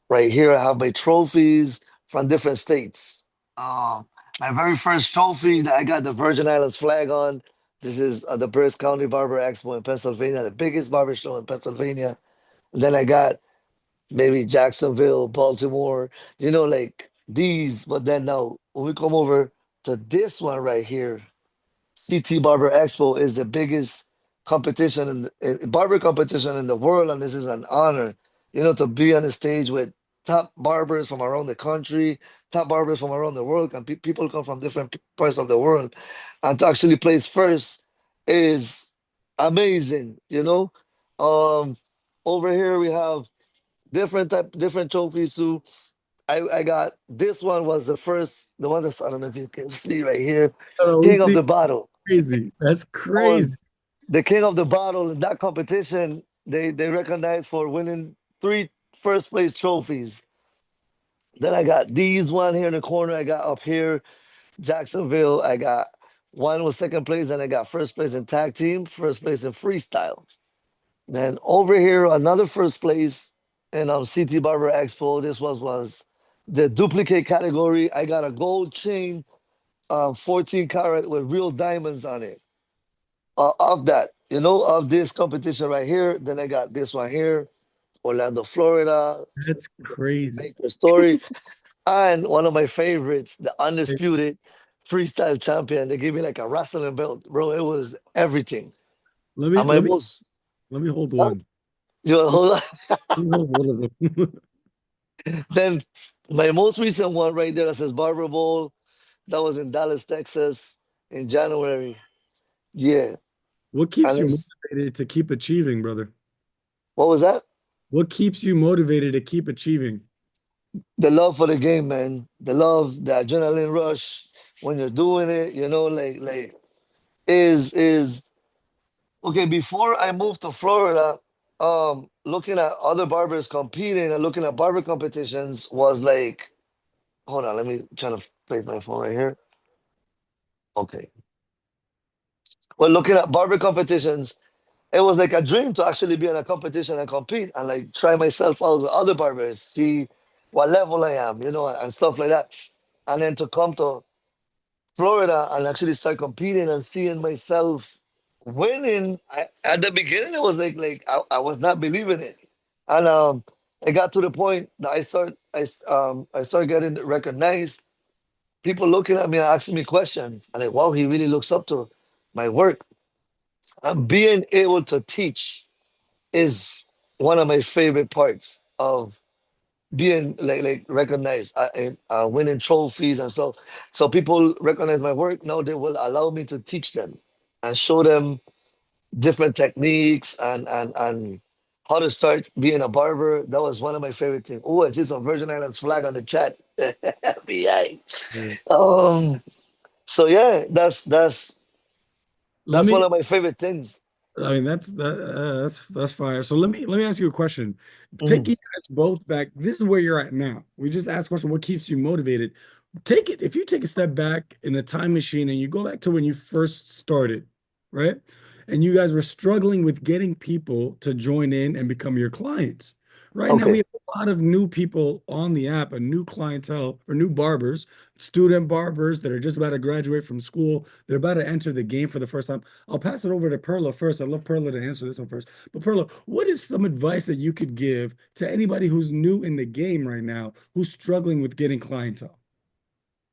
Right here, I have my trophies from different states. My very first trophy that I got the Virgin Islands flag on. This is the Pierce County Barber Expo in Pennsylvania, the biggest barber show in Pennsylvania. And then I got maybe Jacksonville, Baltimore, you know, like these. But then now, when we come over to this one right here, CT Barber Expo is the biggest competition barber competition in the world, and this is an honor, you know, to be on the stage with top barbers from around the country, top barbers from around the world, and people come from different parts of the world, and to actually place first is amazing, you know. Um, Over here we have different trophies too. I got this one was the first, the one that's I don't know if you can see right here, Oh, we King of see the Bottle. crazy. That's I crazy. was the king of the bottle in that competition. They recognized for winning three first place trophies. Then I got these one here in the corner. I got up here, Jacksonville. I got one was second place, and I got first place in tag team, first place in freestyle. Then over here, another first place in CT Barber Expo. This was the duplicate category. I got a gold chain, 14 karat with real diamonds on it. Of that, you know, of this competition right here. Then I got this one here, Orlando, Florida, That's crazy. Maker Story, and one of my favorites, the undisputed freestyle champion. They gave me like a wrestling belt, bro. It was everything. Let me And my let me most, let me hold oh, one. you know, hold on. Let me hold one of them. Then my most recent one right there that says Barber Bowl. That was in Dallas, Texas, in January. Yeah, What keeps and you it's motivated to keep achieving, brother? what was that? What keeps you motivated to keep achieving? The love for the game, man. The love, the adrenaline rush when you're doing it, you know, like is okay, before I moved to Florida, looking at other barbers competing and looking at barber competitions was like, hold on, let me try to place my phone right here. Okay. Well, looking at barber competitions, it was like a dream to actually be in a competition and compete and like try myself out with other barbers, see what level I am, you know, and stuff like that. And then to come to Florida and actually start competing and seeing myself winning. At the beginning, it was I was not believing it, and it got to the point that I started getting recognized. People looking at me and asking me questions, and like, wow, he really looks up to my work. And being able to teach is one of my favorite parts of being like recognized and winning trophies and stuff. So people recognize my work. Now they will allow me to teach them and show them different techniques and how to start being a barber. That was one of my favorite things. Oh, I see some Virgin Islands flag on the chat. FBI. Yeah. So yeah, Let that's one me of my favorite things. I mean, that's fire. So let me ask you a question. Take Mhm. you guys both back. This is where you're at now. We just asked a question, what keeps you motivated? Take it, if you take a step back in a time machine and you go back to when you first started, right? And you guys were struggling with getting people to join in and become your clients. Right now, we Okay, have a lot of new people on the app, a new clientele or new barbers, student barbers that are just about to graduate from school. They're about to enter the game for the first time. I'll pass it over to Perla first. I'd love Perla to answer this one first. But Perla, what is some advice that you could give to anybody who's new in the game right now, who's struggling with getting clientele?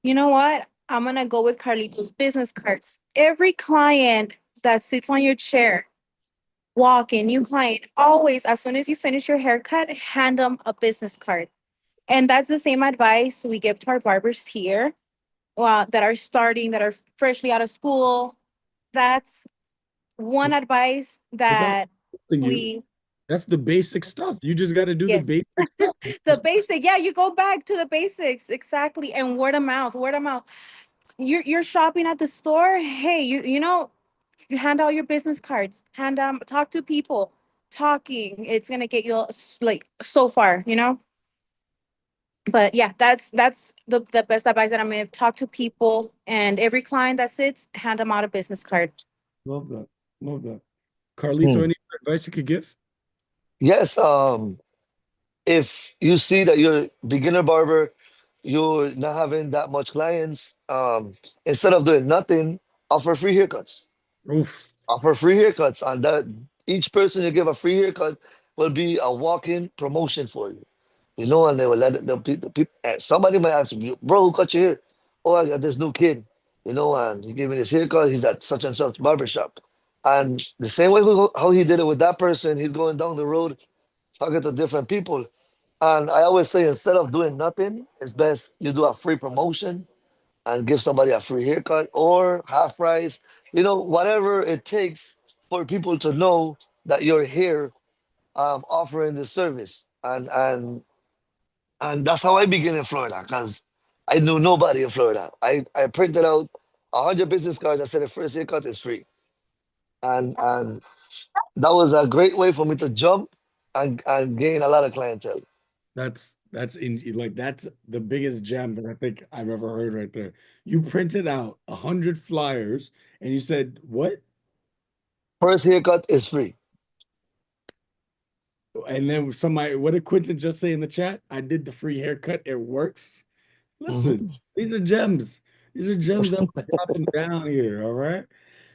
You know what? I'm gonna go with Carlito's business cards. Every client that sits on your chair, walk-in, new client, always, as soon as you finish your haircut, hand them a business card. And that's the same advice we give to our barbers here, that are starting, that are freshly out of school. That's one advice Without that interrupting you, we, that's the basic stuff. You just got to do the yes, basic stuff. the basic. Yeah, you go back to the basics. Exactly. And word of mouth, word of mouth. You're shopping at the store. Hey, you know, you hand out your business cards, talk to people. Talking, it's gonna get you like so far, you know. But yeah, that's the best advice that I'm gonna talk to people, and every client that sits, hand them out a business card. Love that. Love that. Hmm. Carlito, any advice you could give? Yes. If you see that you're a beginner barber, you're not having that much clients, instead of doing nothing, offer free haircuts. Oof. Offer free haircuts, and that each person you give a free haircut will be a walk-in promotion for you. You know, and they will let the people. Somebody might ask you, bro, who cut your hair? Oh, I got this new kid. You know, and he gave me this haircut. He's at such and such barber shop. And the same way how he did it with that person, he's going down the road talking to different people. And I always say, instead of doing nothing, it's best you do a free promotion and give somebody a free haircut or half price, you know, whatever it takes for people to know that you're here, offering the service. And that's how I began in Florida, because I knew nobody in Florida. I printed out 100 business cards that said the first haircut is free. And that was a great way for me to jump and gain a lot of clientele. That's in like that's the biggest gem that I think I've ever heard right there. You printed out 100 flyers and you said, what? First haircut is free. And then somebody, what did Quentin just say in the chat? I did the free haircut. It works. Listen, Mhm. these are gems. These are gems that we're dropping down here. All right.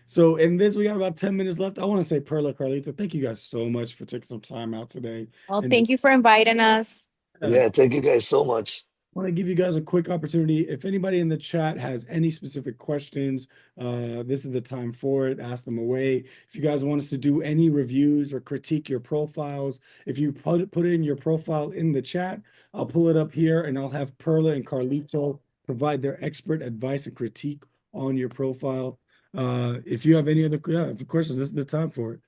So in this, we got about 10 minutes left. I want to say Perla Carlito, thank you guys so much for taking some time out today. Well, And thank you for inviting us. Yeah, thank you guys so much. want to give you guys a quick opportunity. If anybody in the chat has any specific questions, this is the time for it. Ask them away. If you guys want us to do any reviews or critique your profiles, if you put in your profile in the chat, I'll pull it up here and I'll have Perla and Carlito provide their expert advice and critique on your profile. If you have any other, yeah, of course, this is the time for it.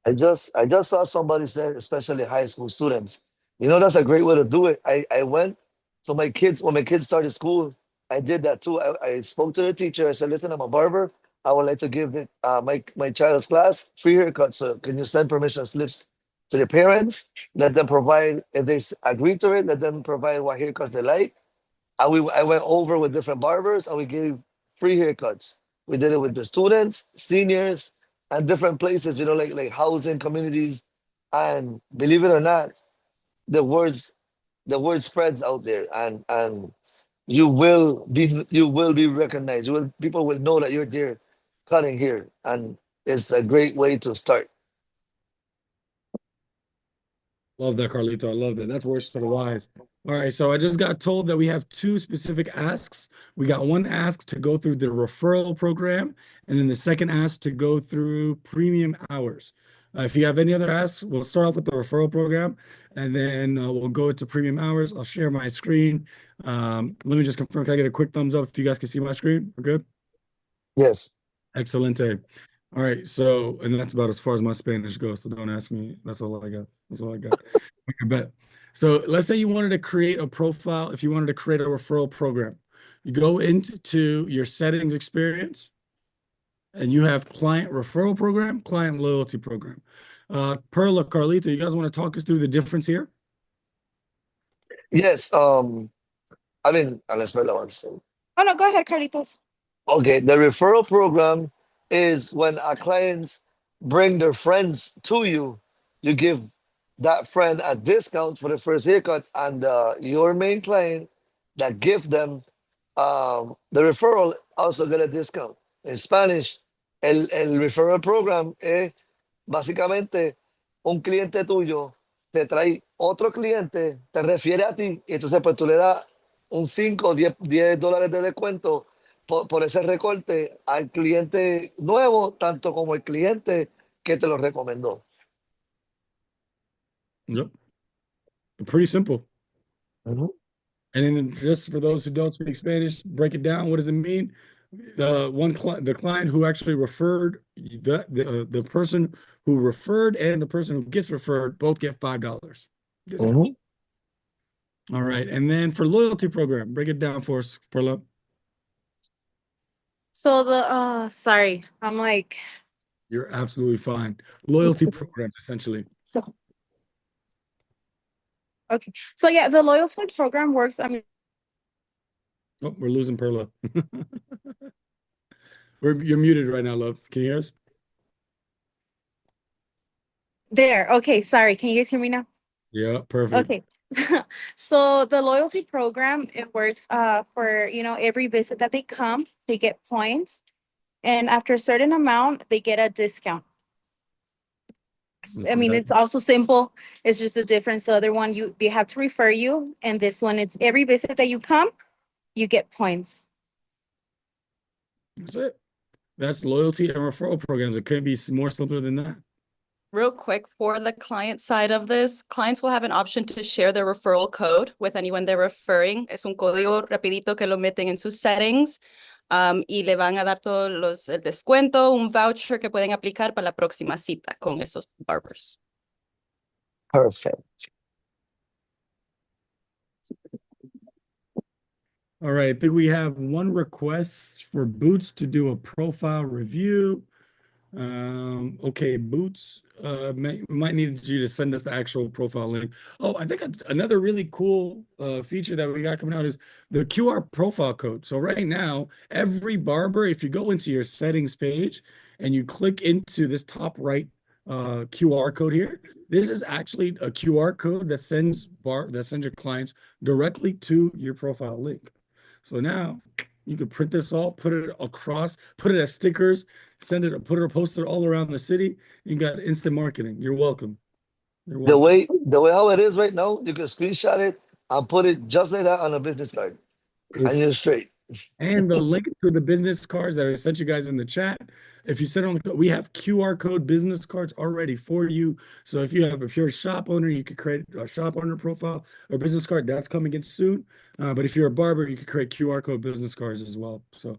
I just saw somebody say, especially high school students, you know, that's a great way to do it. I went to my kids when my kids started school. I did that too. I spoke to the teacher. I said, listen, I'm a barber. I would like to give it my child's class free haircut. So can you send permission slips to the parents? Let them provide, if they agree to it, let them provide what haircuts they like. I went over with different barbers and we gave free haircuts. We did it with the students, seniors, and different places, like housing communities. And believe it or not, the words the word spreads out there, and you will be recognized. People will know that you're there cutting here, and it's a great way to start. Love that, Carlito. I love that. That's words for the wise. All right, so I just got told that we have two specific asks. We got one ask to go through the referral program, and then the second ask to go through premium hours. If you have any other asks, we'll start off with the referral program, and then we'll go to premium hours. I'll share my screen. Let me just confirm. Can I get a quick thumbs up if you guys can see my screen? We're good? Yes. Excelente. All right, so, and that's about as far as my Spanish goes, so don't ask me. That's all I got. That's all I got. I bet. So let's say you wanted to create a profile, if you wanted to create a referral program. You go into your settings experience, and you have client referral program, client loyalty program. Perla, Carlito, you guys want to talk us through the difference here? Yes. I mean, unless Perla wants to. Oh, no, go ahead, Carlitos. Okay, the referral program is when our clients bring their friends to you, you give that friend a discount for the first haircut, and your main client that give them the referral also get a discount. In Spanish, el referral program es básicamente un cliente tuyo te trae otro cliente, te refiere a ti, y entonces pues tú le das un 5 o $10 de descuento por ese recorte al cliente nuevo, tanto como el cliente que te lo recomendó. Yep. Pretty simple. Ujú. And then just for those who don't speak Spanish, break it down. What does it mean? The client who actually referred the person who referred and the person who gets referred both get $5 discount. Ujú. All right, and then for loyalty program, break it down for us, Perla. So sorry, I'm like, You're absolutely fine. Loyalty programs, essentially. so, okay. So yeah, the loyalty program works. I mean, Oh, we're losing Perla. You're muted right now, love. Can you hear us? there. Okay, sorry. Can you guys hear me now? Yeah, perfect. Okay. So the loyalty program, it works for, every visit that they come, they get points. And after a certain amount, they get a discount. I mean, it's also simple. It's just the difference. The other one, they have to refer you. And this one, it's every visit that you come, you get points. That's it. That's loyalty and referral programs. It couldn't be more simpler than that. Real quick, for the client side of this, clients will have an option to share their referral code with anyone they're referring. Es un código rapidito que lo meten en sus settings y le van a dar todos el descuento, un voucher que pueden aplicar para la próxima cita con esos barbers. Perfect. All right, I think we have one request for Boots to do a profile review. Okay, Boots, might need you to send us the actual profile link. Oh, I think another really cool feature that we got coming out is the QR profile code. So right now, every barber, if you go into your settings page and you click into this top right QR code here, this is actually a QR code that sends your clients directly to your profile link. So now you can print this off, put it across, put it as stickers, send it, put it or post it all around the city. You got instant marketing. You're welcome. You're The welcome. way how it is right now, you can screenshot it and put it just like that on a business card, and you're straight. And the link to the business cards that I sent you guys in the chat. If you send on we have QR code business cards already for you. So if you're a shop owner, you could create a shop owner profile or business card. That's coming in soon. But if you're a barber, you could create QR code business cards as well. So,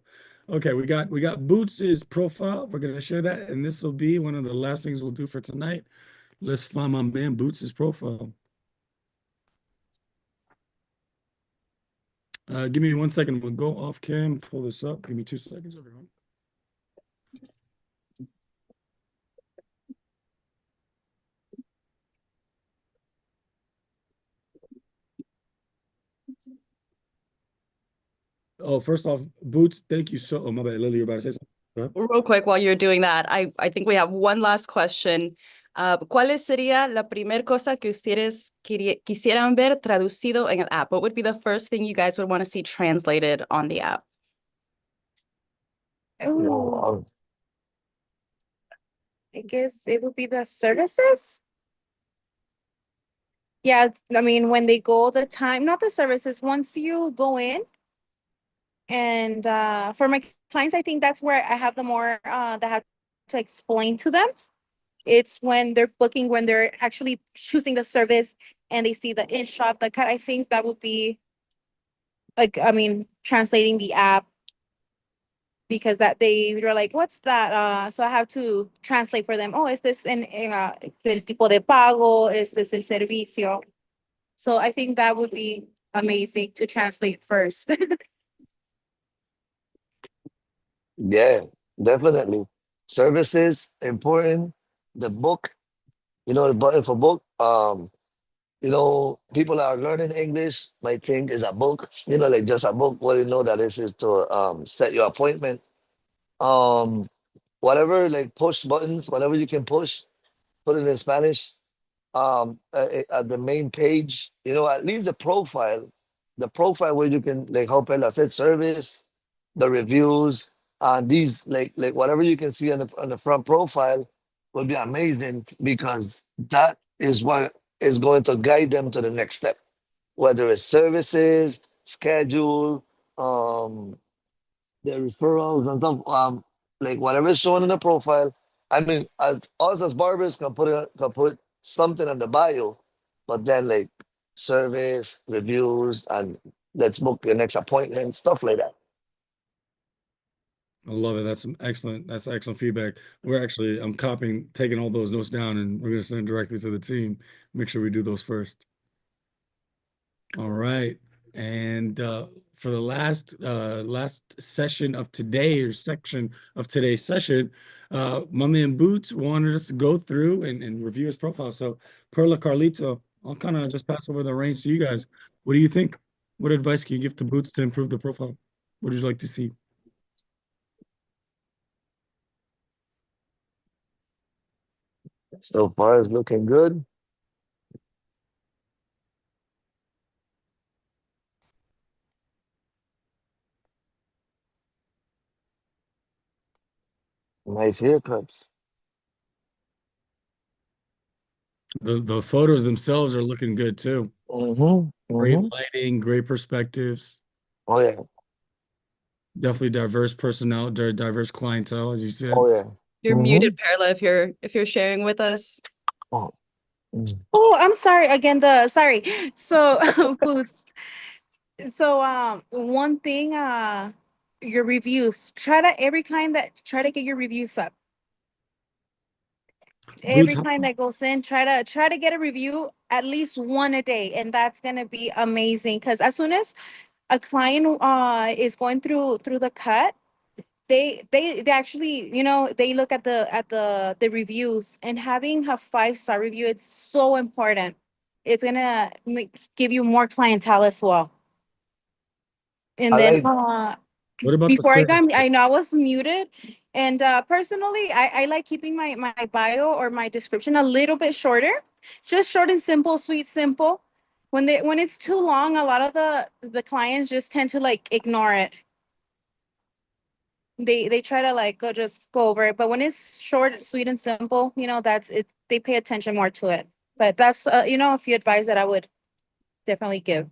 okay, we got Boots' profile. We're gonna share that, and this will be one of the last things we'll do for tonight. Let's find my man Boots' profile. Give me 1 second. We'll go off cam, pull this up. Give me 2 seconds, everyone. Oh, first off, Boots, thank you so. Oh, my bad, Lily, you're about to say something. Real quick, while you're doing that, I think we have one last question. ¿Cuál sería la primera cosa que ustedes quisieran ver traducido en el app? What would be the first thing you guys would want to see translated on the app? Wow. I guess it would be the services. Yeah, I mean, when they go the time, not the services, once you go in and for my clients, I think that's where I have the more that I have to explain to them. It's when they're booking, when they're actually choosing the service and they see the in shop, the cut. I think that would be like, I mean, translating the app because that they're like, what's that? So I have to translate for them. Oh, is this el tipo de pago? Is this el servicio? So I think that would be amazing to translate first. Yeah, definitely. Services important. The book, the button for book. People are learning English might think is a book, like just a book. What you know that this is to set your appointment. Um, Whatever, like push buttons, whatever you can push, put it in Spanish. At the main page, at least the profile where you can like how Perla said, service, the reviews, these like whatever you can see on the front profile will be amazing because that is what is going to guide them to the next step, whether it's services, schedule, the referrals and stuff. Like whatever is shown in the profile. I mean, as us as barbers can put something in the bio, but then like service, reviews, and let's book your next appointment, stuff like that. I love it. That's excellent feedback. I'm taking all those notes down, and we're gonna send it directly to the team. Make sure we do those first. All right. And for the last session of today, or section of today's session, my man Boots wanted us to go through and review his profile. So Perla Carlito, I'll kind of just pass over the reins to you guys. What do you think? What advice can you give to Boots to improve the profile? What would you like to see? So far, it's looking good. Nice haircuts. The photos themselves are looking good too. Great lighting, great perspectives. Oh yeah. Definitely diverse personnel, diverse clientele, as you said. Oh yeah. You're muted, Perla, if you're sharing with us. Oh. Oh, I'm sorry. Again, sorry. So, Boots. So, one thing, your reviews. Every client that try to get your reviews up. Every Boots, client that goes in, try to get a review at least one a day, and that's gonna be amazing. Because as soon as a client is going through the cut, they actually they look at the reviews, and having a 5-star review, it's so important. It's gonna give you more clientele as well. And I then like. what about the before service? I know I was muted, and personally I like keeping my bio or my description a little bit shorter, just short and simple, sweet, simple. When it's too long, a lot of the clients just tend to like ignore it. They try to like just go over it, but when it's short, sweet, and simple, that's it. They pay attention more to it. But that's a few advice that I would definitely give.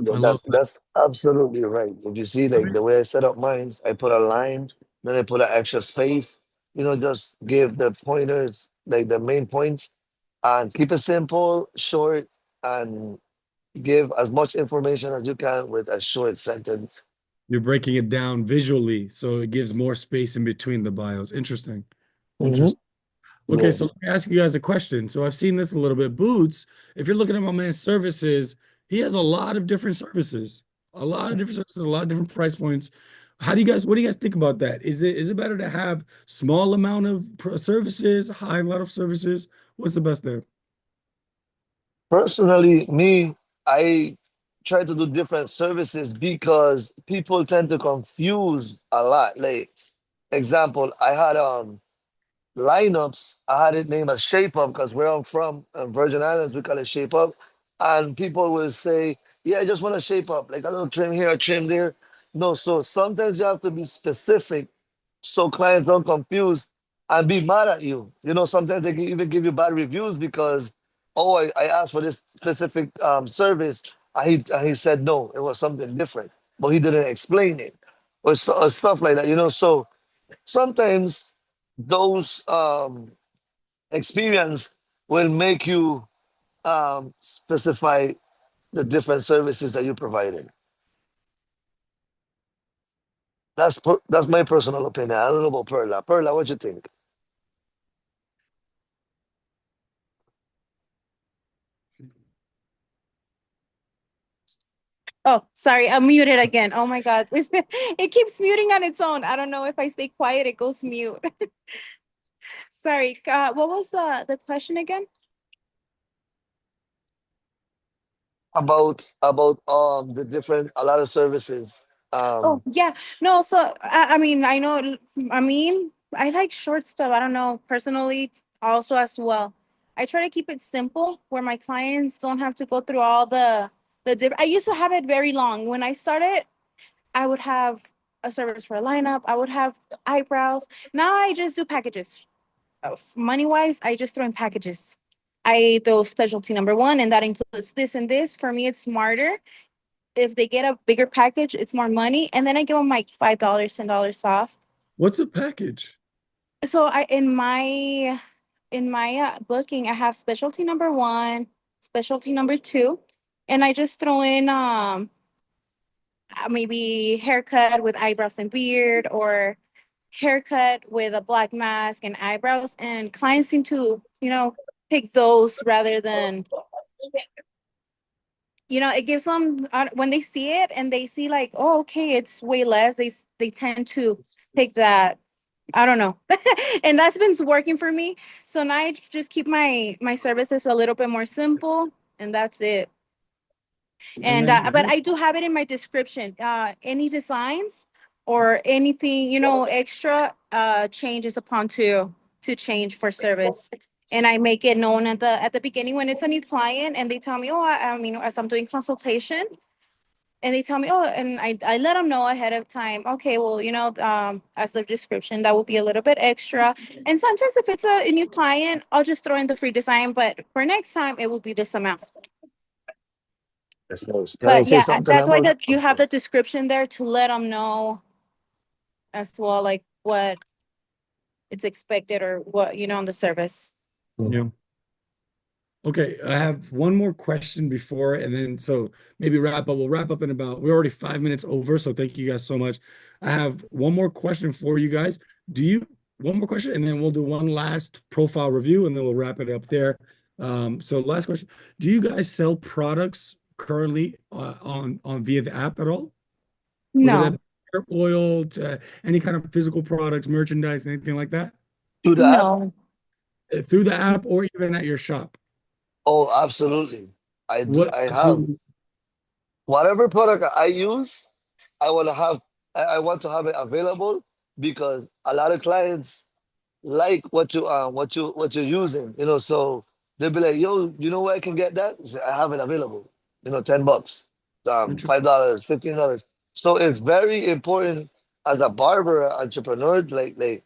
Yeah, I love that's absolutely right. If you see like the way I set up mine, I put a line, then I put an extra space, just give the pointers like the main points and keep it simple, short, and give as much information as you can with a short sentence. You're breaking it down visually, so it gives more space in between the bios. Interesting. Mhm. Interesting. Okay, Yeah. so let me ask you guys a question. So I've seen this a little bit. Boots, if you're looking at my man's services, he has a lot of different services, a lot of different services, a lot of different price points. What do you guys think about that? Is it better to have small amount of services, high lot of services? What's the best there? Personally, me, I try to do different services because people tend to confuse a lot. Like, example, I had lineups. I had it named as Shape Up because where I'm from, Virgin Islands, we call it Shape Up. And people will say, yeah, I just want to shape up, like a little trim here, a trim there. No, so sometimes you have to be specific so clients don't confuse and be mad at you. You know, sometimes they can even give you bad reviews because, oh, I asked for this specific service. And he said no, it was something different, but he didn't explain it or stuff like that, you know. So sometimes those experience will make you specify the different services that you provided. That's my personal opinion. I don't know about Perla. Perla, what you think? Oh, sorry, I'm muted again. Oh my God. It keeps muting on its own. I don't know if I stay quiet, it goes mute. Sorry, what was the question again? About the different a lot of services. Oh, yeah. No, so I mean, I know, I mean, I like short stuff. I don't know, personally, also as well. I try to keep it simple where my clients don't have to go through all the different. I used to have it very long. When I started, I would have a service for a lineup. I would have eyebrows. Now I just do packages. Money wise, I just throw in packages. I throw specialty number one, and that includes this and this. For me, it's smarter. If they get a bigger package, it's more money, and then I give them like $5, $10 off. What's a package? So I in my booking, I have specialty number one, specialty number two, and I just throw in maybe haircut with eyebrows and beard, or haircut with a black mask and eyebrows. And clients seem to, pick those rather than, it gives them when they see it and they see like, oh, okay, it's way less. They tend to pick that. I don't know. And that's been working for me. So now I just keep my services a little bit more simple, and that's it. And then but I do have it in my description. Any designs or anything, extra changes upon to change for service. And I make it known at the beginning when it's a new client and they tell me, oh, I mean, as I'm doing consultation, and they tell me, oh, and I let them know ahead of time. Okay, well, as the description, that will be a little bit extra. And sometimes if it's a new client, I'll just throw in the free design, but for next time, it will be this amount. That's nice. Can I But say yeah, something that's why about? you have the description there to let them know as well, like what it's expected or what, on the service. Yeah. Okay, I have one more question before, and then so maybe wrap up. We'll wrap up in about, we're already 5 minutes over, so thank you guys so much. I have one more question for you guys. One more question, and then we'll do one last profile review, and then we'll wrap it up there. So last question, do you guys sell products currently on via the app at all? Whether No, that be hair oil, any kind of physical products, merchandise, anything like that? To the app? no, Through the app or even at your shop? Oh, absolutely. I do. What I have whatever product I use. I want to have. I want to have it available because a lot of clients like what you're using. You know, so they'll be like, "Yo, you know where I can get that?" I say, I have it available. You know, $10, $5, $15. So it's very important as a barber entrepreneur. Like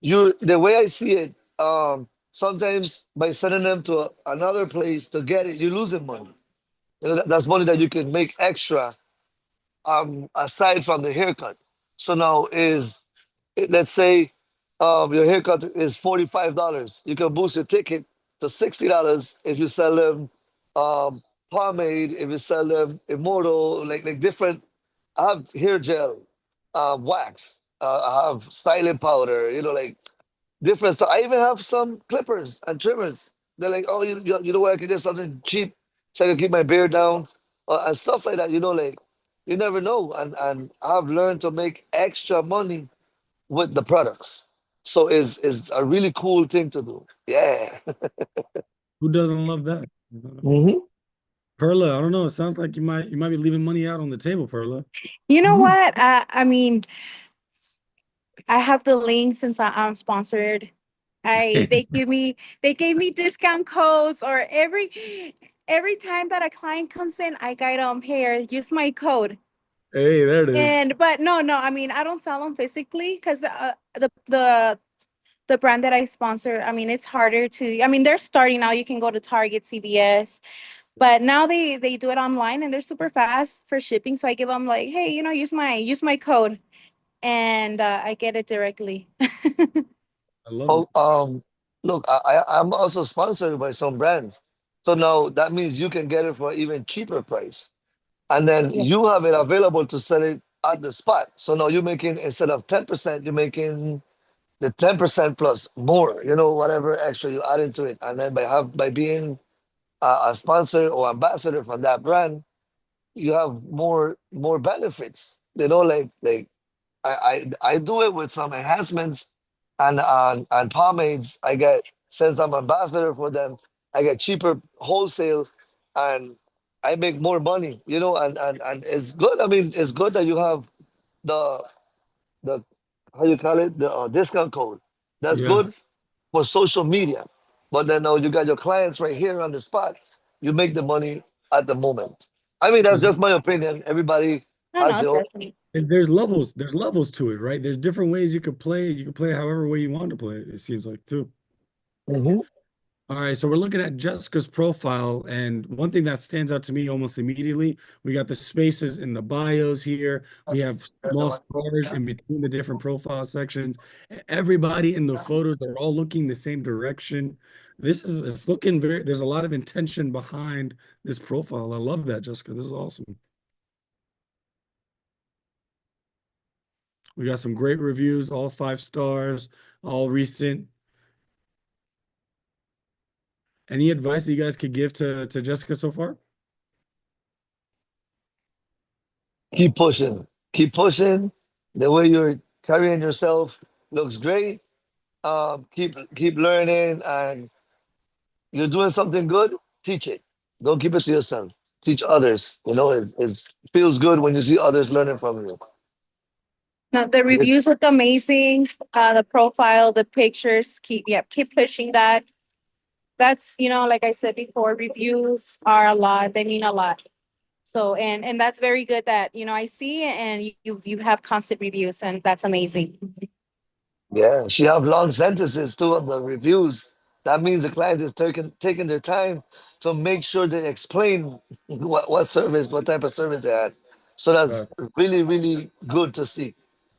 you, the way I see it, sometimes by sending them to another place to get it, you're losing money. You know, that's money that you can make extra aside from the haircut. So now let's say your haircut is $45. You can boost your ticket to $60 if you sell them pomade, if you sell them immortal, like different. I have hair gel, wax. I have styling powder. You know, like different stuff. I even have some clippers and trimmers. They're like, oh, you know what? I can get something cheap so I can keep my beard down and stuff like that. You know, like you never know. And I've learned to make extra money with the products. So is a really cool thing to do. Yeah. Who doesn't love that? Mhm. Perla, I don't know. It sounds like you might be leaving money out on the table, Perla. You know what? I mean, I have the link since I'm sponsored. They gave me discount codes, or every time that a client comes in, I guide them here, use my code. Hey, there it is. But no, I mean, I don't sell them physically because the brand that I sponsor, I mean, it's harder to, I mean, they're starting now. You can go to Target, CVS, but now they do it online and they're super fast for shipping. So I give them like, hey, use my code, and I get it directly. I love it. Oh, look, I'm also sponsored by some brands. So now that means you can get it for even cheaper price. And then Yeah. you have it available to sell it at the spot. So now you're making, instead of 10%, you're making the 10% plus more, whatever extra you add into it. And then by being a sponsor or ambassador from that brand, you have more benefits. Like I do it with some enhancements and pomades. I get, since I'm ambassador for them, I get cheaper wholesale, and I make more money. And it's good. I mean, it's good that you have the the how you call it, the discount code. That's Yeah. good for social media. But then now you got your clients right here on the spot. You make the money at the moment. I mean, that's just my opinion. Everybody No, has no, their own. definitely. And there's levels to it, right? There's different ways you could play. You can play however way you want to play it seems like too. Mhm. All right, so we're looking at Jessica's profile, and one thing that stands out to me almost immediately, we got the spaces in the bios here. We have small stars in between the different profile sections. Everybody in the photos, they're all looking the same direction. It's looking there's a lot of intention behind this profile. I love that, Jessica. This is awesome. We got some great reviews, all 5 stars, all recent. Any advice that you guys could give to Jessica so far? Keep pushing. Keep pushing. The way you're carrying yourself looks great. Keep learning, and you're doing something good. Teach it. Don't keep it to yourself. Teach others. It feels good when you see others learning from you. No, the Yes. reviews look amazing. The profile, the pictures, keep pushing that. That's, like I said before, reviews are a lot. They mean a lot. So, and that's very good that, I see, and you have constant reviews, and that's amazing. Yeah, she have long sentences too on the reviews. That means the client is taking their time to make sure they explain what type of service they had. So that's Right. really, really good to see.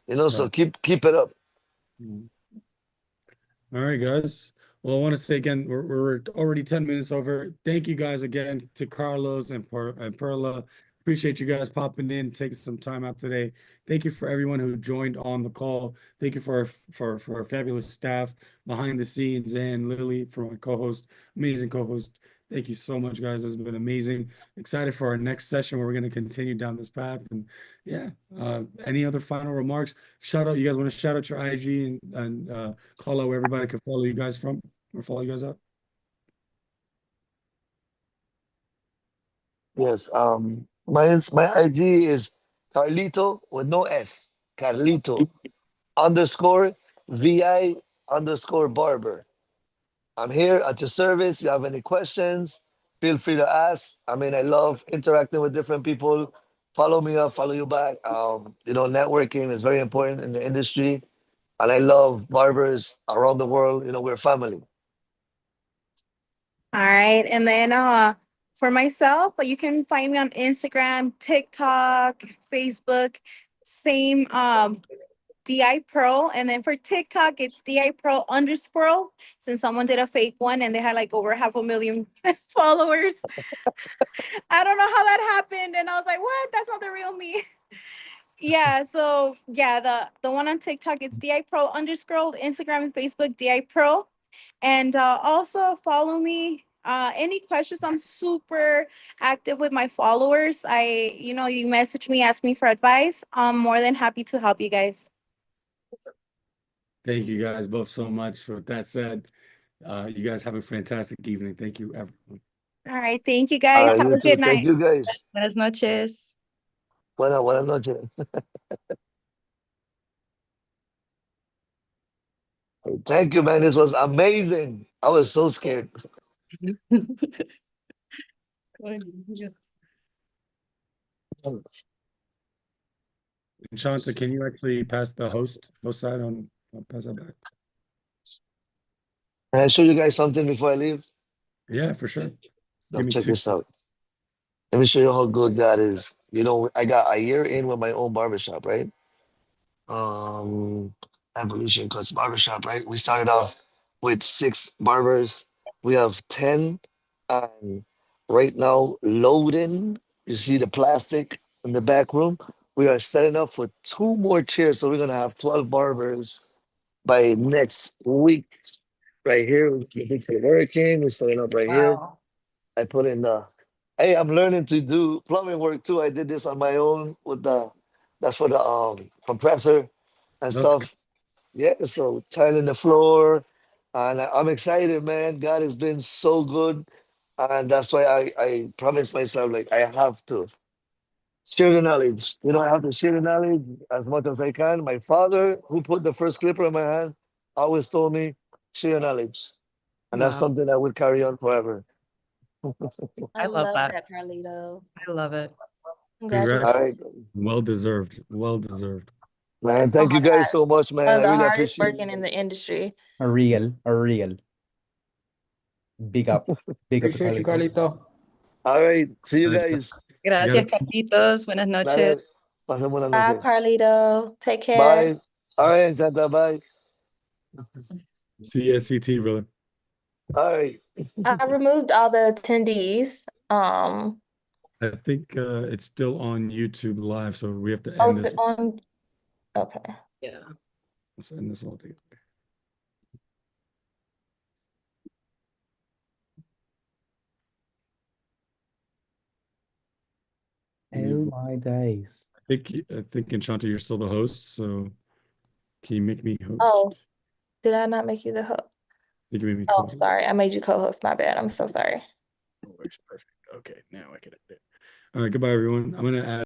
So Right. keep it up. Mhm. All right, guys. Well, I want to say again, we're already 10 minutes over. Thank you guys again to Carlos and Perla. Appreciate you guys popping in, taking some time out today. Thank you for everyone who joined on the call. Thank you for our fabulous staff behind the scenes, and Lily for my co-host, amazing co-host. Thank you so much, guys. This has been amazing. Excited for our next session where we're going to continue down this path. And yeah, any other final remarks? Shout out, you guys want to shout out your IG and call out where everybody can follow you guys from or follow you guys out? Yes. My ID is Carlito with no S. Carlito underscore VI underscore barber. I'm here at your service. You have any questions, feel free to ask. I mean, I love interacting with different people. Follow me up, follow you back. Networking is very important in the industry. And I love barbers around the world. We're family. All right. And then for myself, you can find me on Instagram, TikTok, Facebook, same DI Pearl. And then for TikTok, it's DI Pearl underscore, since someone did a fake one and they had like over 500,000 followers. I don't know how that happened. And I was like, what? That's not the real me. Yeah, so yeah, the one on TikTok, it's DI Pro underscore, Instagram and Facebook, DI Pro. And also follow me. Any questions? I'm super active with my followers. You message me, ask me for advice. I'm more than happy to help you guys. Thank you guys both so much. With that said, you guys have a fantastic evening. Thank you, everyone. All right. Thank you All guys. right, Have you a too. good Thank night. you guys. Buenas noches. Buenas noches. Thank you, man. This was amazing. I was so scared. And Shanta, can you actually pass the host side on? I'll pass that back. Can I show you guys something before I leave? Yeah, for sure. No, Give me check two. this out. Let me show you how good God is. You know, I got a year in with my own barbershop, right? Evolution Cuts Barbershop, right? We started off with 6 barbers. We have 10, and right now loading. You see the plastic in the back room. We are setting up for 2 more chairs, so we're gonna have 12 barbers by next week. Right here, the big working. We're setting up right here. Wow. I put in the. Hey, I'm learning to do plumbing work too. I did this on my own with the. That's for the compressor and That's stuff. Yeah, so tiling the floor, and I'm excited, man. God has been so good, and that's why I promised myself like I have to share the knowledge. You know, I have to share the knowledge as much as I can. My father, who put the first clipper in my hand, always told me share knowledge, and that's Wow. something I will carry on forever. I love that. Carlito. I love it. Congratulations. All right, well deserved. Well deserved. man. Oh Thank my you guys God. so much, man. One I of the really hardest appreciate working in the industry. A real. Big up. Big up to Appreciate you, Carlito. Carlito. All right, see you All right. guys. Gracias, gotta- Carlitos. Buenas noches. Dale, pasen buenas Bye, noches. Carlito. Take care. Bye. All right, Chanta, bye. CSCT, brother. All right. I removed all the attendees. I think it's still on YouTube live, so we have to Oh, end is this. it on? Okay. Yeah. Let's end this all together. Oh my days. I think Enchanta, you're still the host, so can you make me host? Oh, did I not make you the host? I think you made me Oh, co-host. sorry. I made you co-host. My bad. I'm so sorry. Oh, perfect. Okay, now I can edit it. All right, goodbye, everyone. I'm gonna add